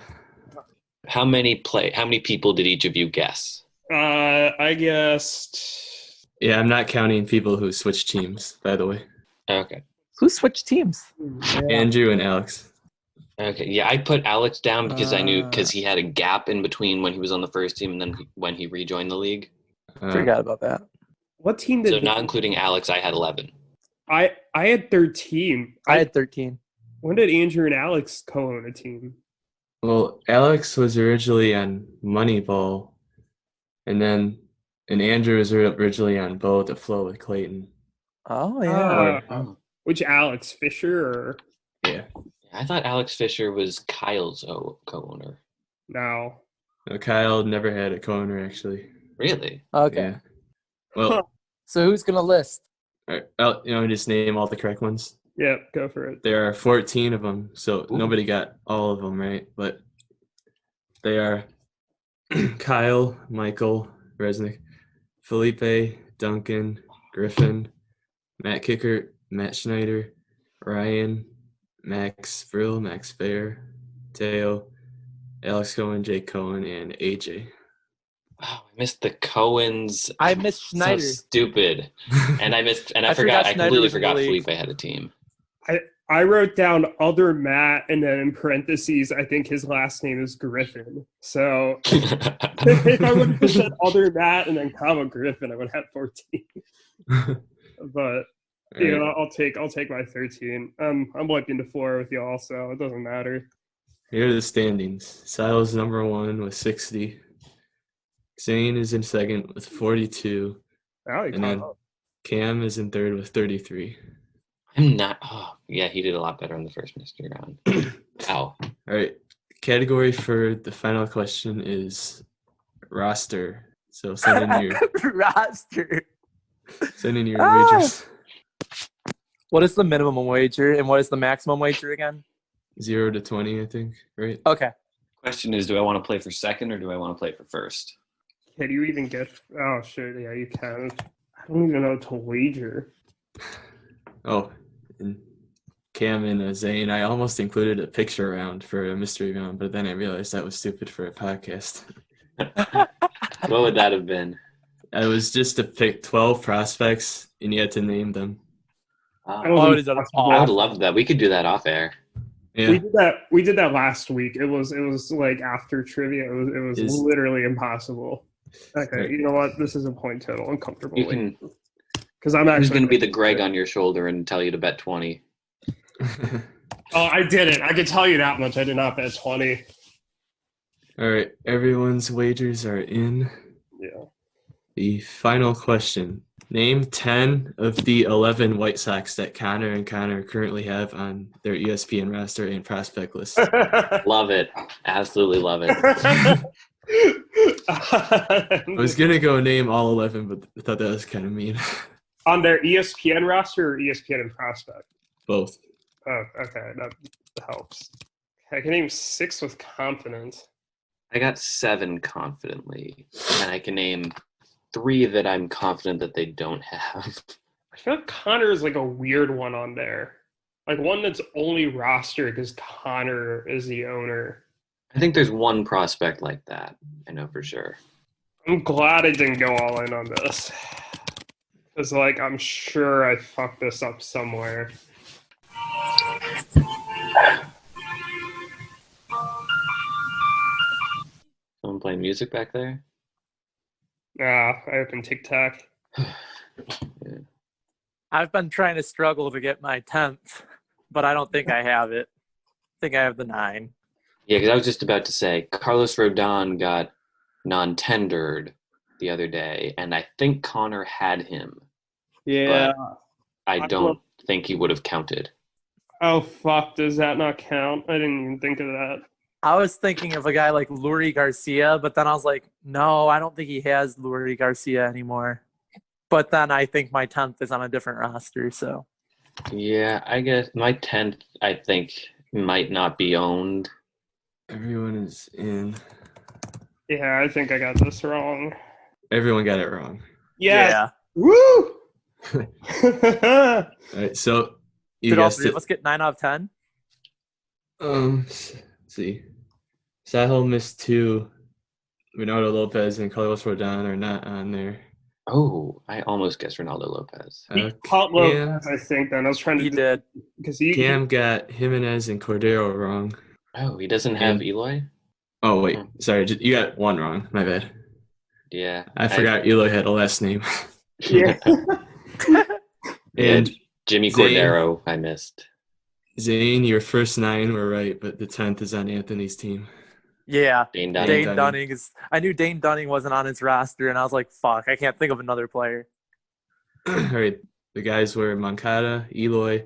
How many people did each of you guess? I guessed. Yeah, I'm not counting people who switched teams, by the way. Okay. Who switched teams? Andrew and Alex. Okay. Yeah, I put Alex down because I knew because he had a gap in between when he was on the first team and then when he rejoined the league. Forgot about that. What team did? So not including Alex, I had 11. I had 13. I had 13. When did Andrew and Alex co-own a team? Well, Alex was originally on Moneyball, and Andrew was originally on Bow to Flow with Clayton. Oh, yeah. Which Alex, Fisher or? Yeah. I thought Alex Fisher was Kyle's co-owner. No. Kyle never had a co-owner, actually. Really? Okay. Yeah. Well, So who's going to list? all right, just name all the correct ones. Yep, go for it. There are 14 of them, so Ooh. nobody got all of them right, but they are Kyle, Michael, Resnick, Felipe, Duncan, Griffin, Matt Kickert, Matt Schneider, Ryan, Max Frill, Max Fair, Teo, Alex Cohen, Jake Cohen, and AJ. Oh, I missed the Cohens. I missed Schneider. So stupid. And I I forgot. I Schneider completely was in the forgot league. Felipe had a team. I wrote down other Matt, and then in parentheses, I think his last name is Griffin. So if I would have said other Matt and then comma Griffin, I would have 14. But you know, I'll take my 13. I'm wiping the floor with y'all, so it doesn't matter. Here are the standings. Sahil's number 1 with 60. Zane is in second with 42. And then Cam is in third with 33. I'm not. Oh, yeah, he did a lot better in the first mystery round. Ow. All right. Category for the final question is roster. So send in your roster. Send in your wagers. What is the minimum wager and what is the maximum wager again? 0 to 20, I think. Right? Okay. Question is, do I want to play for second or do I want to play for first? Can you even get? Oh shit! Yeah, you can. I don't even know to wager. Oh, and Cam and Zane, I almost included a picture round for a mystery round, but then I realized that was stupid for a podcast. What would that have been? I was just to pick 12 prospects, and you had to name them. I would have loved that. We could do that off air. Yeah. We did that last week. It was like after trivia. It was literally impossible. Okay, you know what? This is a point total. I'm comfortable. You can. Because I'm actually Who's going to be the Greg on your shoulder and tell you to bet 20? Oh, I didn't. I can tell you that much. I did not bet 20. All right, everyone's wagers are in. Yeah. The final question. Name 10 of the 11 White Sox that Connor and Connor currently have on their ESPN roster and prospect list. Love it. Absolutely love it. I was going to go name all 11, but I thought that was kind of mean. On their ESPN roster or ESPN and prospect? Both. Oh, okay. That helps. I can name 6 with confidence. I got 7 confidently. And I can name 3 that I'm confident that they don't have. I feel like Connor is like a weird one on there. Like one that's only rostered because Connor is the owner. I think there's one prospect like that. I know for sure. I'm glad I didn't go all in on this. Because, like, I'm sure I fucked this up somewhere. Someone playing music back there? I opened TikTok. Yeah. I've been trying to struggle to get my 10th, but I don't think I have it. think I have the 9. Yeah, because I was just about to say Carlos Rodon got non-tendered the other day, and I think Connor had him. Yeah. I don't think he would have counted. Oh, fuck. Does that not count? I didn't even think of that. I was thinking of a guy like Lurie Garcia, but then I was like, no, I don't think he has Lurie Garcia anymore. But then I think my 10th is on a different roster, so. Yeah, I guess my 10th, I think, might not be owned. Everyone is in. Yeah, I think I got this wrong. Everyone got it wrong. Yes. Yeah. Woo! All right, so you Did all guessed three it. of us get 9 out of 10? Let's see. Sahil missed 2. Ronaldo Lopez and Carlos Rodon are not on there. Oh, I almost guessed Ronaldo Lopez. He caught Lopez, I think, then. I was trying to He did. Because Cam got Jimenez and Cordero wrong. Oh, he doesn't have Eloy? Oh, wait. Sorry. You got 1 wrong. My bad. Yeah. I forgot Eloy had a last name. Yeah. And Jimmy Zane. Cordero, I missed. Zane, your first 9 were right, but the 10th is on Anthony's team. Yeah. Dane Dunning. Dane Dunning is. I knew Dane Dunning wasn't on his roster, and I was like, "Fuck, I can't think of another player." All right, the guys were Moncada, Eloy,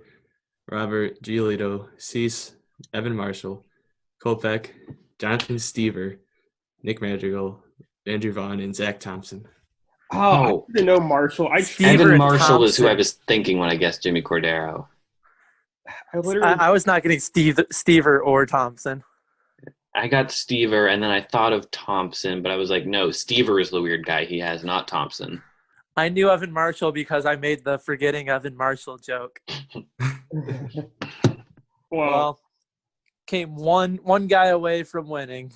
Robert, Giolito, Cease, Evan Marshall, Kopech, Jonathan Stever, Nick Madrigal, Andrew Vaughn, and Zach Thompson. Oh, I didn't know Marshall. Evan Marshall is who I was thinking when I guessed Jimmy Cordero. I was not getting Stever or Thompson. I got Stever, and then I thought of Thompson, but I was like, no, Stever is the weird guy he has, not Thompson. I knew Evan Marshall because I made the forgetting Evan Marshall joke. Well, came one guy away from winning.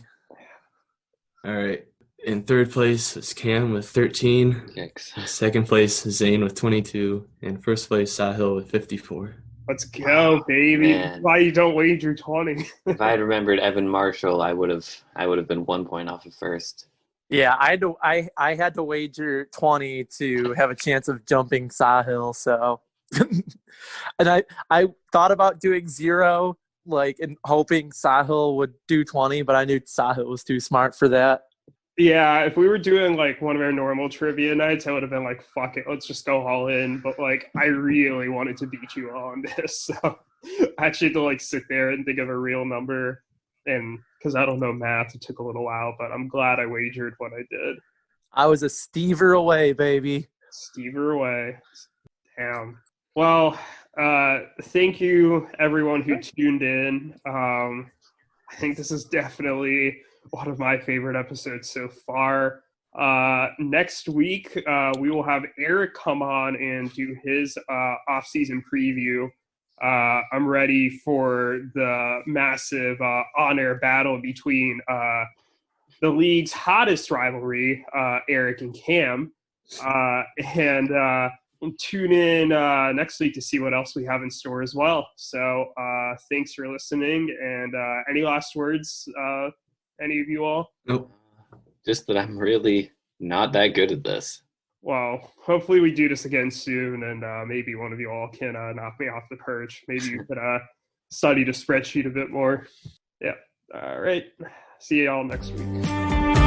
All right. In third place is Cam with 13. Yikes. Second place, Zane with 22. And first place, Sahil with 54. Let's go, baby. Man. Why you don't wager 20? If I had remembered Evan Marshall, I would have been 1 point off of first. Yeah, I had to wager 20 to have a chance of jumping Sahil. So, and I thought about doing 0, like, and hoping Sahil would do 20, but I knew Sahil was too smart for that. Yeah, if we were doing like one of our normal trivia nights, I would have been like, fuck it, let's just go all in. But like, I really wanted to beat you on this. So I actually had to like sit there and think of a real number. And because I don't know math, it took a little while, but I'm glad I wagered what I did. I was a Stever away, baby. Stever away. Damn. Well, thank you everyone who tuned in. I think this is definitely one of my favorite episodes so far. Next week, we will have Erik come on and do his off-season preview. I'm ready for the massive on-air battle between the league's hottest rivalry, Erik and Cam. And tune in next week to see what else we have in store as well. So thanks for listening. And any last words, any of you all? Nope. Just that I'm really not that good at this. Well, hopefully we do this again soon, and maybe one of you all can knock me off the perch. Maybe you could study the spreadsheet a bit more. Yeah. All right. See you all next week.